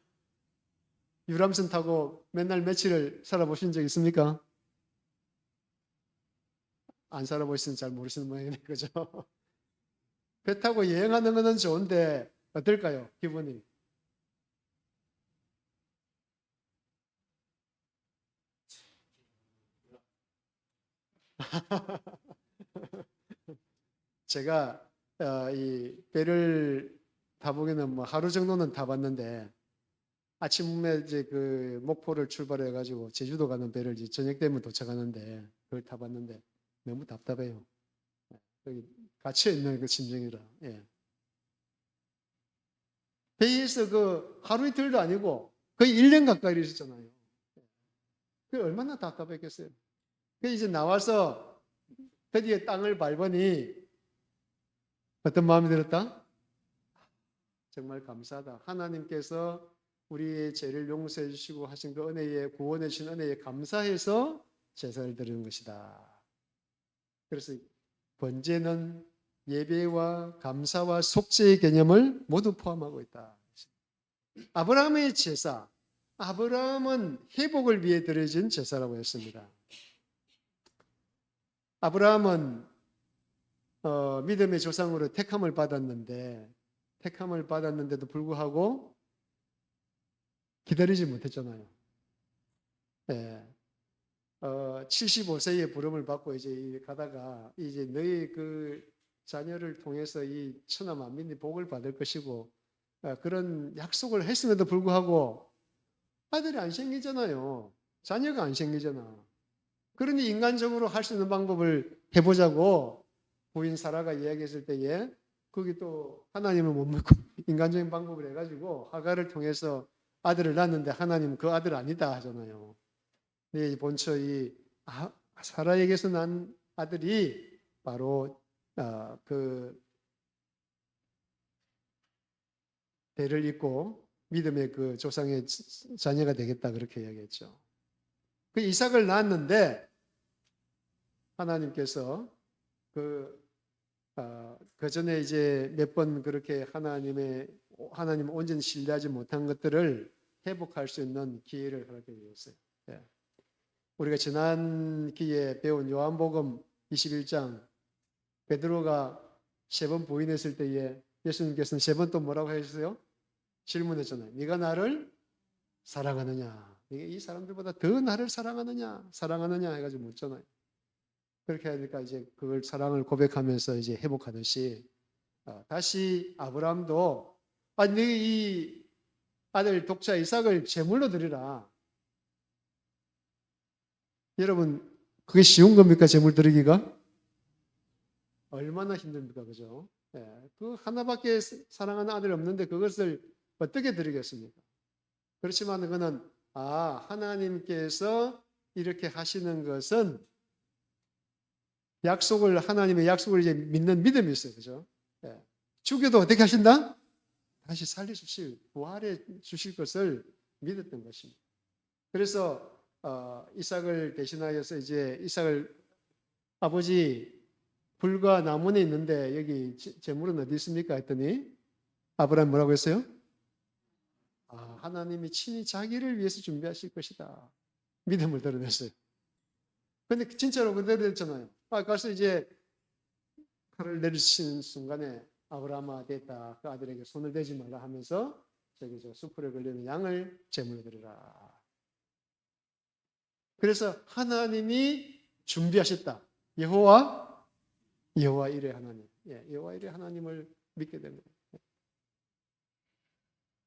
유람선 타고 맨날 며칠을 살아보신 적 있습니까? 안 살아보시면 잘 모르시는 모양이네, 그죠? 배 타고 여행하는 것은 좋은데 어떨까요? 기분이? 제가 이 배를 타보기는 뭐 하루 정도는 타봤는데 아침에 이제 그 목포를 출발해 가지고 제주도 가는 배를 이제 저녁 되면 도착하는데 그걸 타봤는데 너무 답답해요. 여기 갇혀 있는 그 심정이라. 예. 배에서 그 하루 이틀도 아니고 거의 1년 가까이 있었잖아요. 그 얼마나 답답했겠어요. 그 이제 나와서 드디어 땅을 밟으니 어떤 마음이 들었다? 정말 감사하다. 하나님께서 우리의 죄를 용서해 주시고 하신 그 은혜에 구원해 주신 은혜에 감사해서 제사를 드리는 것이다. 그래서 번제는 예배와 감사와 속죄의 개념을 모두 포함하고 있다. 아브라함의 제사, 아브라함은 회복을 위해 드려진 제사라고 했습니다. 아브라함은 믿음의 조상으로 택함을 받았는데도 불구하고 기다리지 못했잖아요. 예. 75세의 부름을 받고 이제 가다가 이제 너희 그 자녀를 통해서 이 천하 만민이 복을 받을 것이고 그런 약속을 했음에도 불구하고 아들이 안 생기잖아요. 자녀가 안 생기잖아. 그러니 인간적으로 할 수 있는 방법을 해보자고 부인 사라가 이야기했을 때에 거기 또 하나님을 못 믿고 인간적인 방법을 해가지고 하가를 통해서 아들을 낳았는데 하나님은 그 아들 아니다 하잖아요. 근데 본처 이 사라에게서 난 아들이 바로 그 대를 잇고 믿음의 그 조상의 자녀가 되겠다 그렇게 이야기했죠. 그 이삭을 낳았는데 하나님께서 그 전에 이제 몇 번 그렇게 하나님 온전히 신뢰하지 못한 것들을 회복할 수 있는 기회를 허락해 주셨어요. 예. 우리가 지난 기회에 배운 요한복음 21장 베드로가 3번 부인했을 때에 예수님께서는 3번 또 뭐라고 하셨어요? 질문했잖아요. 네가 나를 사랑하느냐? 네가 이 사람들보다 더 나를 사랑하느냐 해가지고 묻잖아요. 그렇게 하니까 이제 그걸 사랑을 고백하면서 이제 회복하듯이 다시 아브라함도 네 이 아들 독자 이삭을 제물로 드리라. 여러분 그게 쉬운 겁니까? 제물 드리기가? 얼마나 힘듭니까? 그죠? 예, 그 하나밖에 사랑하는 아들이 없는데 그것을 어떻게 드리겠습니까? 그렇지만 그거는 하나님께서 이렇게 하시는 것은 하나님의 약속을 이제 믿는 믿음이 있어요. 그죠? 예. 죽여도 어떻게 하신다? 다시 살려주실, 부활해 주실 것을 믿었던 것입니다. 그래서 이삭을 대신하여서 이제 이삭을 아버지 불과 나무에 있는데 여기 제물은 어디 있습니까? 했더니 아브라함 뭐라고 했어요? 하나님이 친히 자기를 위해서 준비하실 것이다. 믿음을 드러냈어요. 근데 진짜로 그대로 됐잖아요. 가서 이제 칼을 내리시는 순간에 아브라함아 됐다. 그 아들에게 손을 대지 말라 하면서 저기 저 수풀에 걸리는 양을 제물로 드리라. 그래서 하나님이 준비하셨다. 여호와 일의 하나님. 여호와 일의 하나님을 믿게 됩니다.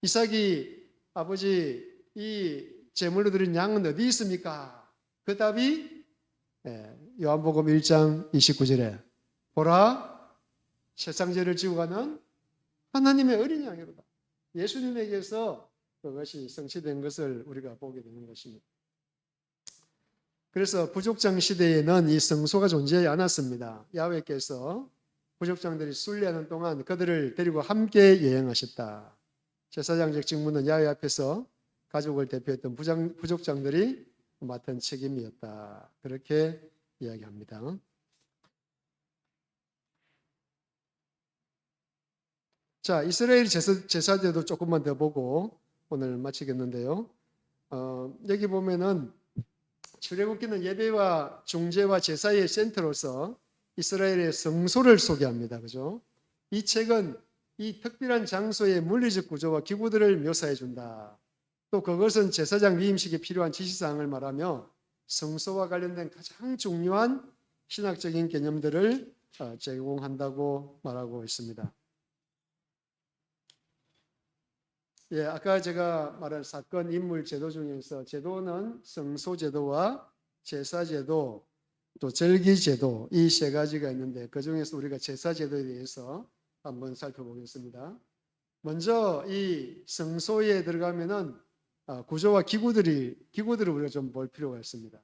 이삭이 아버지 이 제물로 드린 양은 어디 있습니까? 그 답이 요한복음 1장 29절에 보라 세상 죄를 지고 가는 하나님의 어린 양이로다. 예수님에게서 그것이 성취된 것을 우리가 보게 되는 것입니다. 그래서 부족장 시대에는 이 성소가 존재하지 않았습니다. 야훼께서 부족장들이 순례하는 동안 그들을 데리고 함께 여행하셨다. 제사장적 직무는 야훼 앞에서 가족을 대표했던 부족장들이 맡은 책임이었다. 그렇게 이야기합니다. 자, 이스라엘 제사제도 조금만 더 보고 오늘 마치겠는데요. 여기 보면은 출애굽기는 예배와 중재와 제사의 센터로서 이스라엘의 성소를 소개합니다. 그죠? 이 책은 이 특별한 장소의 물리적 구조와 기구들을 묘사해 준다. 또 그것은 제사장 위임식에 필요한 지시사항을 말하며 성소와 관련된 가장 중요한 신학적인 개념들을 제공한다고 말하고 있습니다. 아까 제가 말한 사건 인물 제도 중에서 제도는 성소제도와 제사제도 또 절기제도 이 세 가지가 있는데 그 중에서 우리가 제사제도에 대해서 한번 살펴보겠습니다. 먼저 이 성소에 들어가면은 구조와 기구들을 우리가 좀 볼 필요가 있습니다.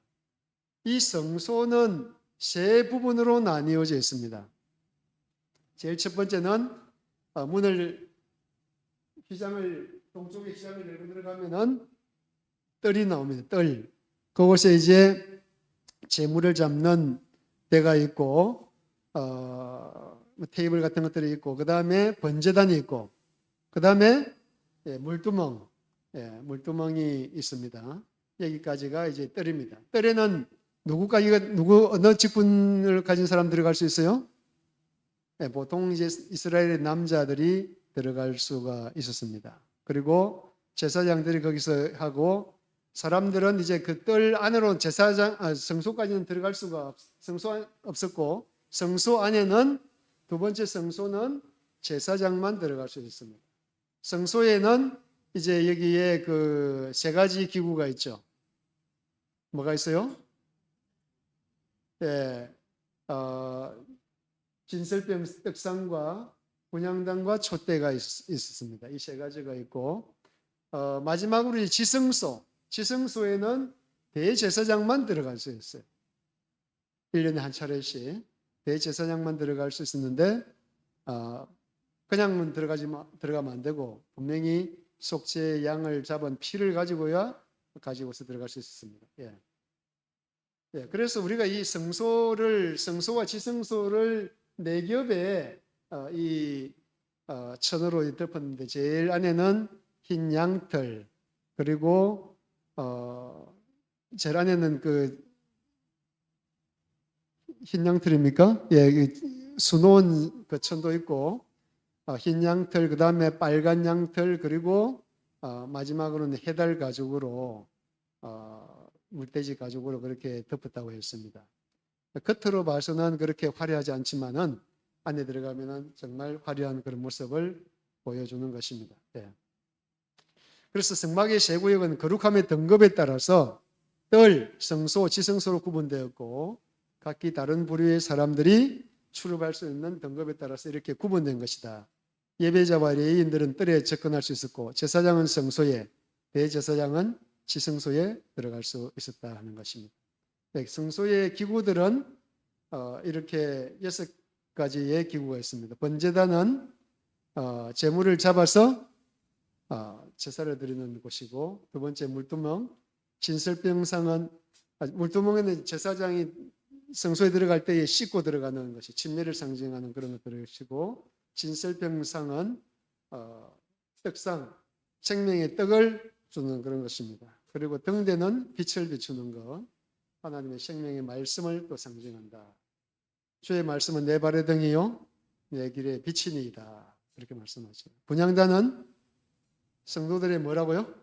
이 성소는 세 부분으로 나뉘어져 있습니다. 제일 첫 번째는 휘장을 동쪽의 시장을 열고 들어가면은 뜰이 나옵니다. 뜰. 그곳에 이제 재물을 잡는 데가 있고 테이블 같은 것들이 있고 그 다음에 번제단이 있고 그 다음에 물두멍, 물두멍이 있습니다. 여기까지가 이제 뜰입니다. 뜰에는 누구 어느 직분을 가진 사람 들어갈 수 있어요? 보통 이제 이스라엘의 남자들이 들어갈 수가 있었습니다. 그리고 제사장들이 거기서 하고 사람들은 이제 그 뜰 안으로 성소까지는 들어갈 수가 성소 없었고 성소 안에는 두 번째 성소는 제사장만 들어갈 수 있습니다. 성소에는 이제 여기에 그 세 가지 기구가 있죠. 뭐가 있어요? 진설병 떡상과 분향단과 촛대가 있었습니다. 이 세 가지가 있고 마지막으로 이 지성소에는 대제사장만 들어갈 수 있어요. 1년에 한 차례씩 대제사장만 들어갈 수 있었는데 그냥 들어가면 안 되고 분명히 속죄 양을 잡은 피를 가지고서 들어갈 수 있었습니다. 그래서 우리가 이 성소와 지성소를 네 겹에 천으로 덮었는데 제일 안에는 흰 양털 그리고 제일 안에는 그 흰 양털입니까? 수놓은 그 천도 있고 흰 양털 그 다음에 빨간 양털 그리고 마지막으로는 해달 가죽으로 물돼지 가죽으로 그렇게 덮었다고 했습니다. 겉으로 봐서는 그렇게 화려하지 않지만은 안에 들어가면은 정말 화려한 그런 모습을 보여주는 것입니다. 그래서 성막의 세 구역은 거룩함의 등급에 따라서 뜰, 성소, 지성소로 구분되었고 각기 다른 부류의 사람들이 출입할 수 있는 등급에 따라서 이렇게 구분된 것이다. 예배자와 레위인들은 뜰에 접근할 수 있었고 제사장은 성소에, 대제사장은 지성소에 들어갈 수 있었다 하는 것입니다. 성소의 기구들은 이렇게 6가지의 기구가 있습니다. 번제단은 제물을 잡아서 제사를 드리는 곳이고 두 번째 물두멍, 진설병상은 물두멍에는 제사장이 성소에 들어갈 때에 씻고 들어가는 것이 침례를 상징하는 그런 것들이고 진설병상은 떡상, 생명의 떡을 주는 그런 것입니다. 그리고 등대는 빛을 비추는 것, 하나님의 생명의 말씀을 또 상징한다. 주의 말씀은 내 발의 등이요 내 길의 빛이니이다. 그렇게 말씀하죠. 분향단은 성도들의 뭐라고요?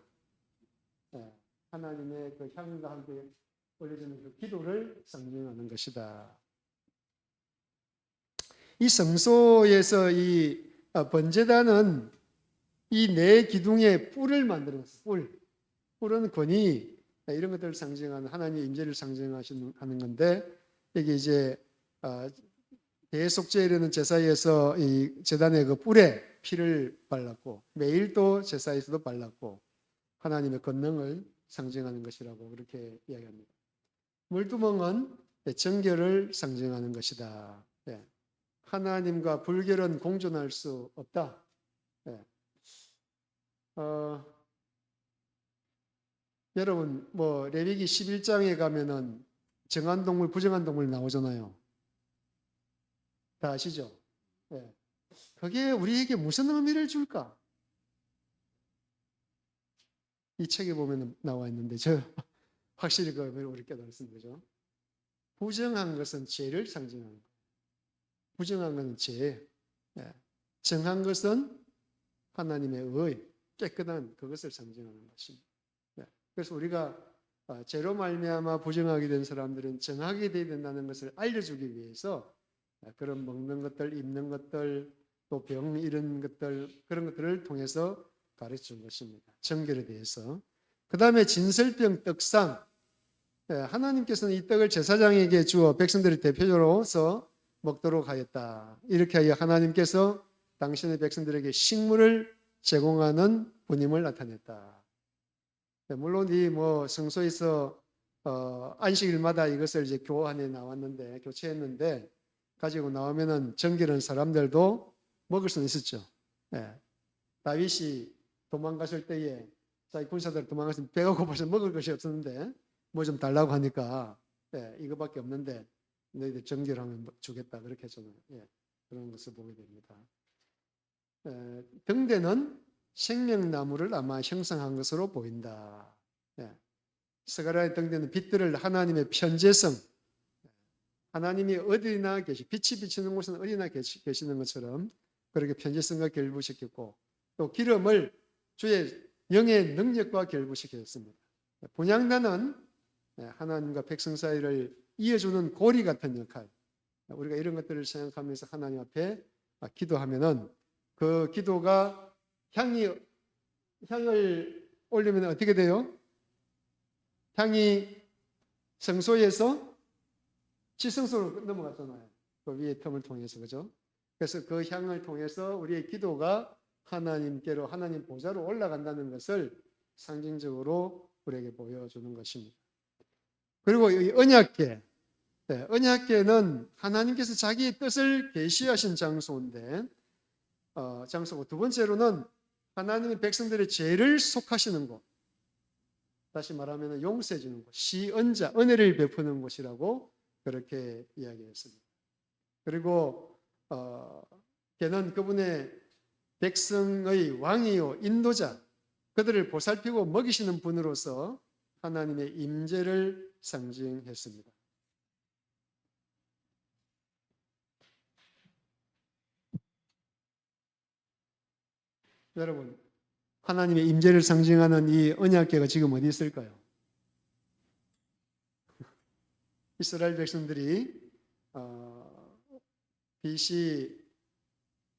하나님의 그 향과 함께 올려지는 그 기도를 상징하는 것이다. 이 성소에서 이 번제단은 이 네 기둥의 뿔을 만들었어요. 뿔은 권위 이런 것들을 상징하는 하나님의 임재를 상징하는 건데 여기 이제 대속죄에 이르는 제사에서 이 제단의 그 뿔에 피를 발랐고 매일 또 제사에서도 발랐고 하나님의 권능을 상징하는 것이라고 그렇게 이야기합니다. 물두멍은 정결을 상징하는 것이다. 하나님과 불결은 공존할 수 없다. 여러분 뭐 레위기 11장에 가면은 정한 동물, 부정한 동물 나오잖아요. 다 아시죠? 그게 우리에게 무슨 의미를 줄까? 이 책에 보면 나와 있는데 확실히 그 의미를 우리 깨달았습니다. 그죠? 부정한 것은 죄를 상징하는 거예요. 부정한 것은 죄. 정한 것은 하나님의 의, 깨끗한 그것을 상징하는 것입니다. 그래서 우리가 죄로 말미암아 부정하게 된 사람들은 정하게 되어야 된다는 것을 알려주기 위해서 그런 먹는 것들, 입는 것들, 또 병 이런 것들 그런 것들을 통해서 가르쳐 준 것입니다. 정결에 대해서. 그 다음에 진설병 떡상. 하나님께서는 이 떡을 제사장에게 주어 백성들의 대표로서 먹도록 하였다. 이렇게 하여 하나님께서 당신의 백성들에게 식물을 제공하는 분임을 나타냈다. 물론 이 뭐 성소에서 안식일마다 이것을 이제 교체했는데 가지고 나오면은 정결한 사람들도 먹을 수는 있었죠. 다윗이 도망갔을 때에 자기 군사들 도망갔을 때 배가 고파서 먹을 것이 없었는데 뭐 좀 달라고 하니까 이거밖에 없는데 너희들 정결하면 주겠다 그렇게 저는 그런 것을 보게 됩니다. 등대는 생명나무를 아마 형성한 것으로 보인다. 스가랴의 등대는 빛들을 하나님의 편재성, 하나님이 어디나 빛이 비치는 곳은 어디나 계시는 것처럼 그렇게 편재성과 결부시켰고 또 기름을 주의 영의 능력과 결부시켰습니다. 분향단은 하나님과 백성 사이를 이어주는 고리 같은 역할. 우리가 이런 것들을 생각하면서 하나님 앞에 기도하면은 그 기도가 향을 올리면 어떻게 돼요? 향이 성소에서 지성소로 넘어갔잖아요. 그 위의 틈을 통해서 그죠? 그래서 그 향을 통해서 우리의 기도가 하나님께로 하나님 보좌로 올라간다는 것을 상징적으로 우리에게 보여주는 것입니다. 그리고 이 언약궤, 언약궤는 하나님께서 자기의 뜻을 계시하신 장소인데 장소고 두 번째로는 하나님의 백성들의 죄를 속하시는 곳. 다시 말하면 용서해 주는 곳, 시언자, 은혜를 베푸는 곳이라고 그렇게 이야기했습니다. 그리고 걔는 그분의 백성의 왕이요 인도자, 그들을 보살피고 먹이시는 분으로서 하나님의 임재를 상징했습니다. 여러분, 하나님의 임재를 상징하는 이 언약궤가 지금 어디 있을까요? 이스라엘 백성들이 BC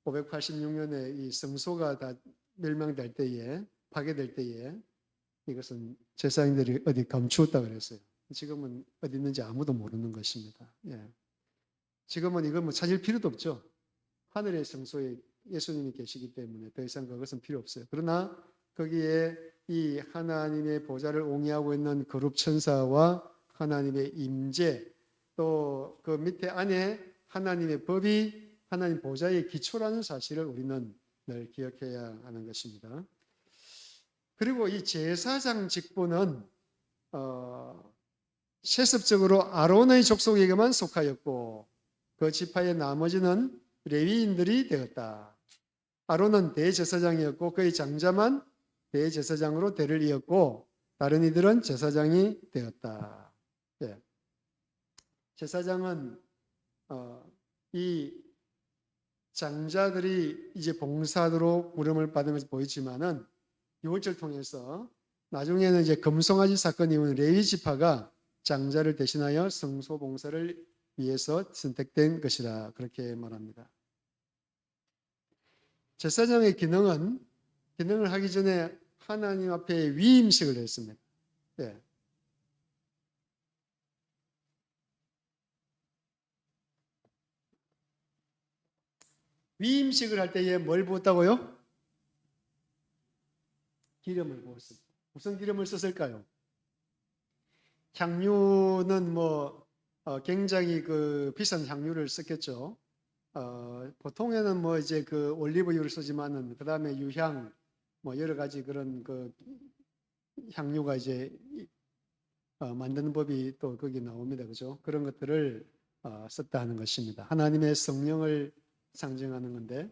586년에 이 성소가 다 멸망될 때에 파괴될 때에 이것은 제사장들이 어디 감추었다 그랬어요. 지금은 어디 있는지 아무도 모르는 것입니다. 지금은 이거 뭐 찾을 필요도 없죠. 하늘의 성소에 예수님이 계시기 때문에 더 이상 그것은 필요 없어요. 그러나 거기에 이 하나님의 보좌를 옹이하고 있는 거룩 천사와 하나님의 임재 또 그 밑에 안에 하나님의 법이 하나님 보좌의 기초라는 사실을 우리는 늘 기억해야 하는 것입니다. 그리고 이 제사장 직분은 세습적으로 아론의 족속에게만 속하였고 그 지파의 나머지는 레위인들이 되었다. 아론은 대제사장이었고 그의 장자만 대제사장으로 대를 이었고 다른 이들은 제사장이 되었다. 제사장은 이 장자들이 이제 봉사로 부름을 받은 것이 보이지만은 6월절 통해서 나중에는 이제 금송아지 사건 이후에 레위 지파가 장자를 대신하여 성소 봉사를 위해서 선택된 것이라 그렇게 말합니다. 제사장의 기능을 하기 전에 하나님 앞에 위임식을 했습니다. 위임식을 할 때에 뭘 부었다고요? 기름을 부었습니다. 무슨 기름을 썼을까요? 향유는 굉장히 비싼 향유를 썼겠죠. 보통에는 이제 올리브유를 쓰지만은 그 다음에 유향 여러 가지 그런 향유가 이제 만드는 법이 또 거기 나옵니다, 그죠? 그런 것들을 썼다 하는 것입니다. 하나님의 성령을 상징하는 건데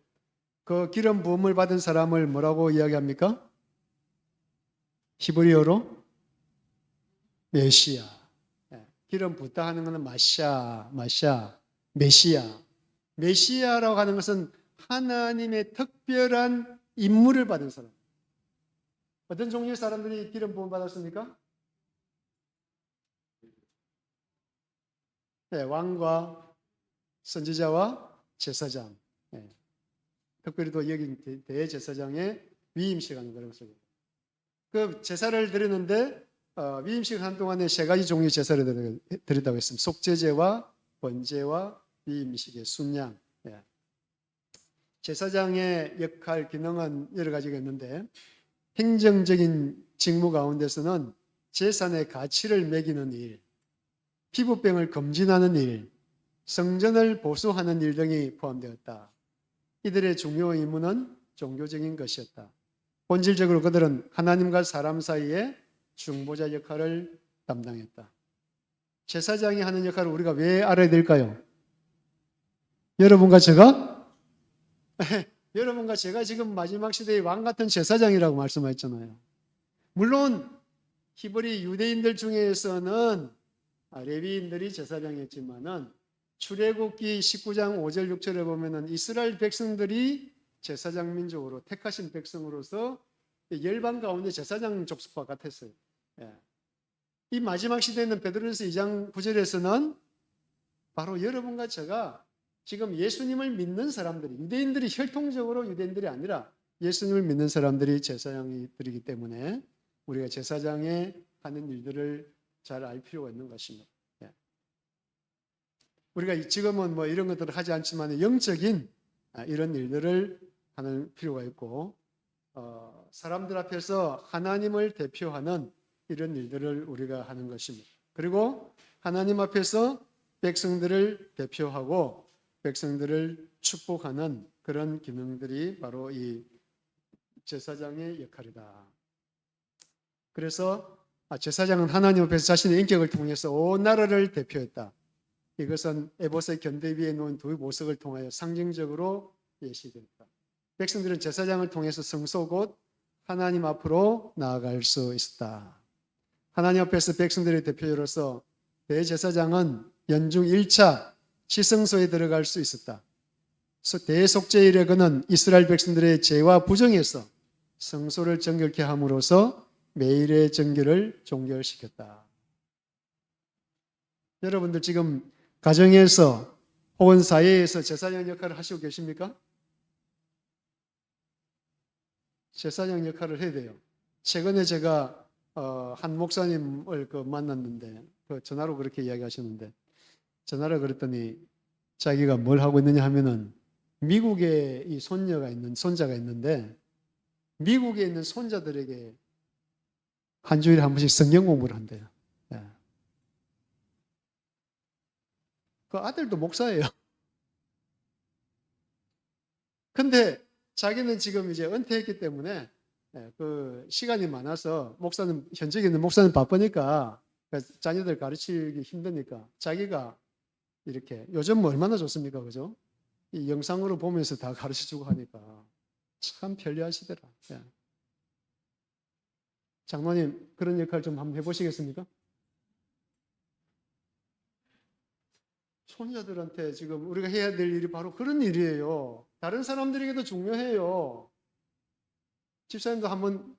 그 기름 부음을 받은 사람을 뭐라고 이야기합니까? 히브리어로 메시아. 기름 붓다 하는 것은 마샤, 메시아. 메시아라고 하는 것은 하나님의 특별한 임무를 받은 사람. 어떤 종류의 사람들이 기름 부음 받았습니까? 왕과 선지자와 제사장. 특별히 또 여기 대제사장의 위임식 하는 그런 것을. 그 제사를 드리는데 위임식 한 동안에 세 가지 종류의 제사를 드린다고 했습니다. 속죄제와 번제와 위임식의 순양. 제사장의 역할, 기능은 여러 가지가 있는데 행정적인 직무 가운데서는 제산의 가치를 매기는 일, 피부병을 검진하는 일, 성전을 보수하는 일 등이 포함되었다. 이들의 중요 임무는 종교적인 것이었다. 본질적으로 그들은 하나님과 사람 사이의 중보자 역할을 담당했다. 제사장이 하는 역할을 우리가 왜 알아야 될까요? 여러분과 제가 지금 마지막 시대의 왕 같은 제사장이라고 말씀하셨잖아요. 물론 히브리 유대인들 중에서는 레위인들이 제사장이었지만은 출애굽기 19장 5절 6절에 보면은 이스라엘 백성들이 제사장 민족으로 택하신 백성으로서 열방 가운데 제사장 족속과 같았어요. 예. 이 마지막 시대에는 베드로전서 2장 9절에서는 바로 여러분과 제가 지금 예수님을 믿는 사람들이, 유대인들이 혈통적으로 유대인들이 아니라 예수님을 믿는 사람들이 제사장이들이기 때문에 우리가 제사장에 하는 일들을 잘 알 필요가 있는 것입니다. 예. 우리가 지금은 뭐 이런 것들을 하지 않지만 영적인 이런 일들을 하는 필요가 있고, 사람들 앞에서 하나님을 대표하는 이런 일들을 우리가 하는 것입니다. 그리고 하나님 앞에서 백성들을 대표하고 백성들을 축복하는 그런 기능들이 바로 이 제사장의 역할이다. 그래서 제사장은 하나님 앞에서 자신의 인격을 통해서 온 나라를 대표했다. 이것은 에봇의 견대 위에 놓은 두 보석을 통하여 상징적으로 예시됐다. 백성들은 제사장을 통해서 성소 곧 하나님 앞으로 나아갈 수 있었다. 하나님 앞에서 백성들의 대표로서 대제사장은 연중 1차 지성소에 들어갈 수 있었다. 대속죄일에 그는 이스라엘 백성들의 죄와 부정에서 성소를 정결케 함으로써 매일의 정결을 종결시켰다. 여러분들 지금 가정에서 혹은 사회에서 제사장 역할을 하시고 계십니까? 제사장 역할을 해야 돼요. 최근에 제가 한 목사님을 만났는데 전화로 그렇게 이야기하셨는데, 전화로 그랬더니 자기가 뭘 하고 있느냐 하면은 미국에 이 손자가 있는데 미국에 있는 손자들에게 한 주일에 한 번씩 성경 공부를 한대요. 예. 그 아들도 목사예요. 근데 자기는 지금 이제 은퇴했기 때문에 그 시간이 많아서 현직에 있는 목사는 바쁘니까 자녀들 가르치기 힘드니까 자기가 이렇게 요즘 뭐 얼마나 좋습니까, 그죠? 이 영상으로 보면서 다 가르쳐주고 하니까 참 편리하시더라. 예. 장로님 그런 역할 좀 한번 해보시겠습니까? 손자들한테 지금 우리가 해야 될 일이 바로 그런 일이에요. 다른 사람들에게도 중요해요. 집사님도 한번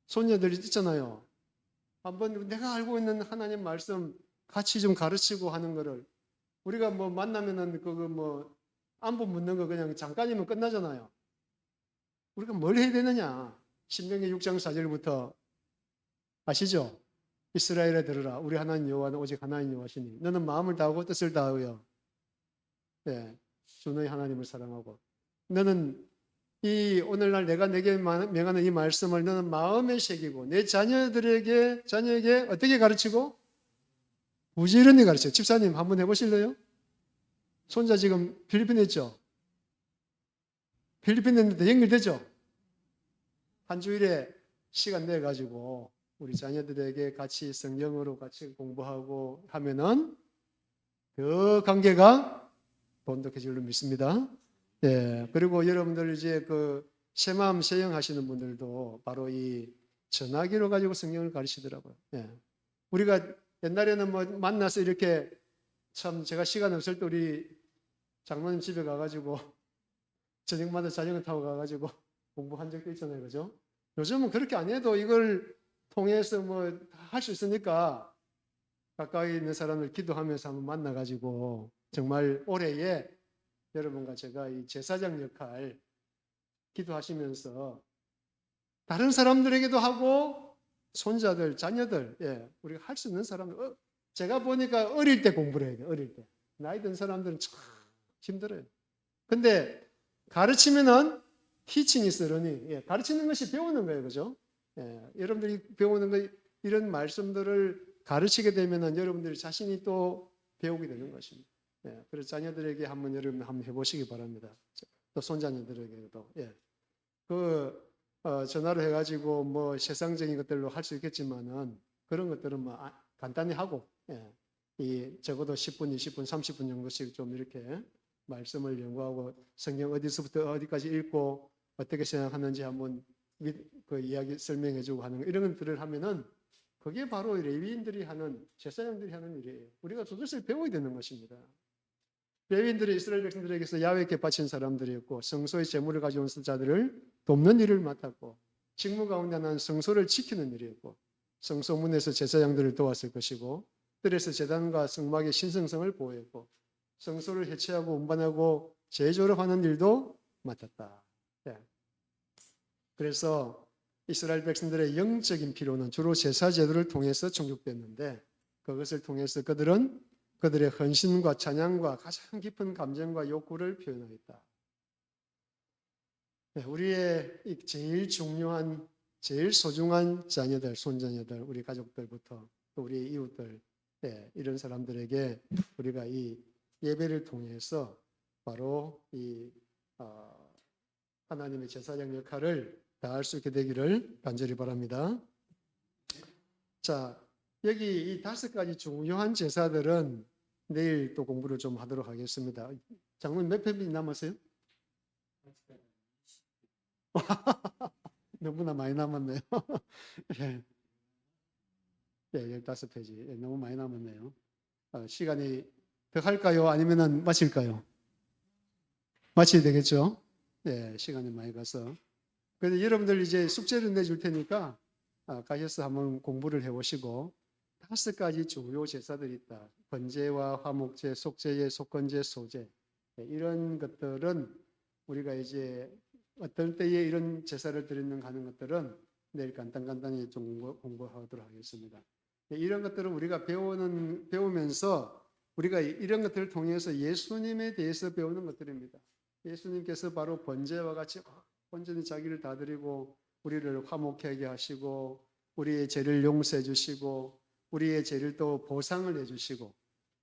손녀들이 있잖아요. 한번 내가 알고 있는 하나님 말씀 같이 좀 가르치고 하는 거를, 우리가 뭐 만나면은 그거 뭐 안부 묻는 거 그냥 잠깐이면 끝나잖아요. 우리가 뭘 해야 되느냐? 신명기 6장 4절부터 아시죠? 이스라엘에 들으라. 우리 하나님 여호와는 오직 하나님 여호와시니 너는 마음을 다하고 뜻을 다하여 주 너희 하나님을 사랑하고, 너는 이 오늘날 내가 내게 명하는 이 말씀을 너는 마음에 새기고 내 자녀에게 어떻게 가르치고 부지런히 가르쳐. 집사님 한번 해보실래요? 손자 지금 필리핀에 있죠? 필리핀에 있는데 연결되죠? 한 주일에 시간 내가지고 우리 자녀들에게 같이 성경으로 같이 공부하고 하면은 그 관계가 돈독해질 줄 믿습니다. 예, 그리고 여러분들 이제 그 새마음 새영 하시는 분들도 바로 이 전화기로 가지고 성경을 가르치더라고요. 예. 우리가 옛날에는 뭐 만나서 이렇게 참 제가 시간 없을 때 우리 장로님 집에 가가지고 저녁마다 자전거 타고 가가지고 공부한 적도 있잖아요. 그죠? 요즘은 그렇게 안 해도 이걸 통해서 뭐 할 수 있으니까 가까이 있는 사람을 기도하면서 한번 만나가지고 정말 올해에 여러분과 제가 이 제사장 역할 기도하시면서 다른 사람들에게도 하고 손자들, 자녀들, 우리가 할 수 있는 사람들, 제가 보니까 어릴 때 공부를 해야 돼요. 어릴 때. 나이 든 사람들은 참 힘들어요. 근데 가르치면은 teaching is learning. 가르치는 것이 배우는 거예요. 그죠? 여러분들이 배우는 거, 이런 말씀들을 가르치게 되면은 여러분들이 자신이 또 배우게 되는 것입니다. 그래서 자녀들에게 여러분 한번 해보시기 바랍니다. 또 손자녀들에게도. 전화로 해가지고 뭐 세상적인 것들로 할 수 있겠지만은 그런 것들은 뭐 간단히 하고 이 적어도 10분, 20분, 30분 정도씩 좀 이렇게 말씀을 연구하고 성경 어디서부터 어디까지 읽고 어떻게 생각하는지 한번 그 이야기 설명해주고 하는 이런 것들을 하면은 그게 바로 레위인들이 하는 제사장들이 하는 일이에요. 우리가 그것을 배워야 되는 것입니다. 레위인들이 이스라엘 백성들에게서 야훼께 바친 사람들이었고 성소의 제물을 가져온 자들을 돕는 일을 맡았고 직무 가운데 하나는 성소를 지키는 일이었고 성소문에서 제사장들을 도왔을 것이고 뜰에서 제단과 성막의 신성성을 보호했고 성소를 해체하고 운반하고 재조립하는 일도 맡았다. 그래서 이스라엘 백성들의 영적인 필요는 주로 제사 제도를 통해서 충족됐는데 그것을 통해서 그들은 그들의 헌신과 찬양과 가장 깊은 감정과 욕구를 표현하겠다. 우리의 제일 중요한, 제일 소중한 자녀들, 손자녀들, 우리 가족들부터 또 우리 이웃들, 이런 사람들에게 우리가 이 예배를 통해서 바로 이 하나님의 제사장 역할을 다할 수 있게 되기를 간절히 바랍니다. 자, 여기 이 5가지 중요한 제사들은 내일 또 공부를 좀 하도록 하겠습니다. 장로님 몇 편이 남았어요? 너무나 많이 남았네요. 예. 15페이지. 너무 많이 남았네요. 시간이 더 할까요? 아니면 마칠까요? 마쳐야 되겠죠? 예, 시간이 많이 가서. 그래서 여러분들 이제 숙제를 내줄 테니까 가셔서 한번 공부를 해보시고 5가지 주요 제사들이 있다. 번제와 화목제, 속죄제, 속건제, 소제. 이런 것들은 우리가 이제 어떤 때에 이런 제사를 드리는 하는 것들은 내일 간단히 좀 공부하도록 하겠습니다. 이런 것들은 우리가 배우면서 우리가 이런 것들을 통해서 예수님에 대해서 배우는 것들입니다. 예수님께서 바로 번제와 같이 온전히 자기를 다 드리고 우리를 화목하게 하시고 우리의 죄를 용서해 주시고 우리의 죄를 또 보상을 해주시고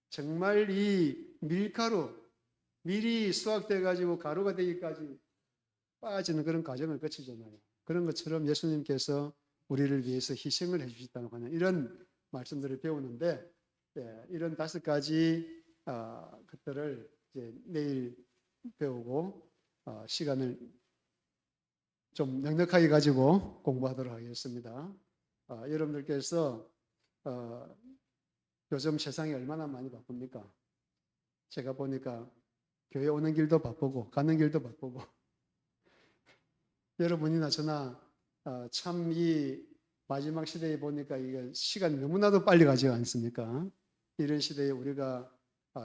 정말 이 밀가루 밀이 수확돼 가지고 가루가 되기까지 빠지는 그런 과정을 거치잖아요. 그런 것처럼 예수님께서 우리를 위해서 희생을 해주셨다고 하는 이런 말씀들을 배우는데 이런 5가지 것들을 이제 내일 배우고 시간을 좀 넉넉하게 가지고 공부하도록 하겠습니다. 여러분들께서 요즘 세상이 얼마나 많이 바쁩니까? 제가 보니까 교회 오는 길도 바쁘고 가는 길도 바쁘고 여러분이나 저나 참 이 마지막 시대에 보니까 이게 시간이 너무나도 빨리 가지 않습니까? 이런 시대에 우리가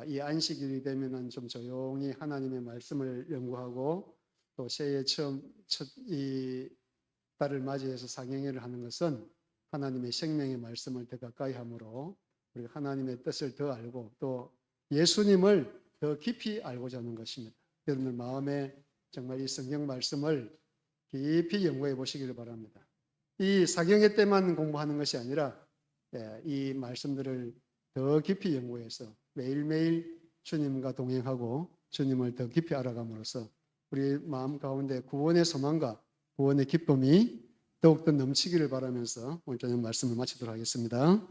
이 안식일이 되면은 좀 조용히 하나님의 말씀을 연구하고 또 새해 첫 이 달을 맞이해서 상행회를 하는 것은 하나님의 생명의 말씀을 더 가까이 함으로 우리가 하나님의 뜻을 더 알고 또 예수님을 더 깊이 알고자 하는 것입니다. 여러분들 마음에 정말 이 성경 말씀을 깊이 연구해 보시기를 바랍니다. 이 사경회 때만 공부하는 것이 아니라 이 말씀들을 더 깊이 연구해서 매일매일 주님과 동행하고 주님을 더 깊이 알아감으로써 우리 마음 가운데 구원의 소망과 구원의 기쁨이 더욱더 넘치기를 바라면서 오늘 저녁 말씀을 마치도록 하겠습니다.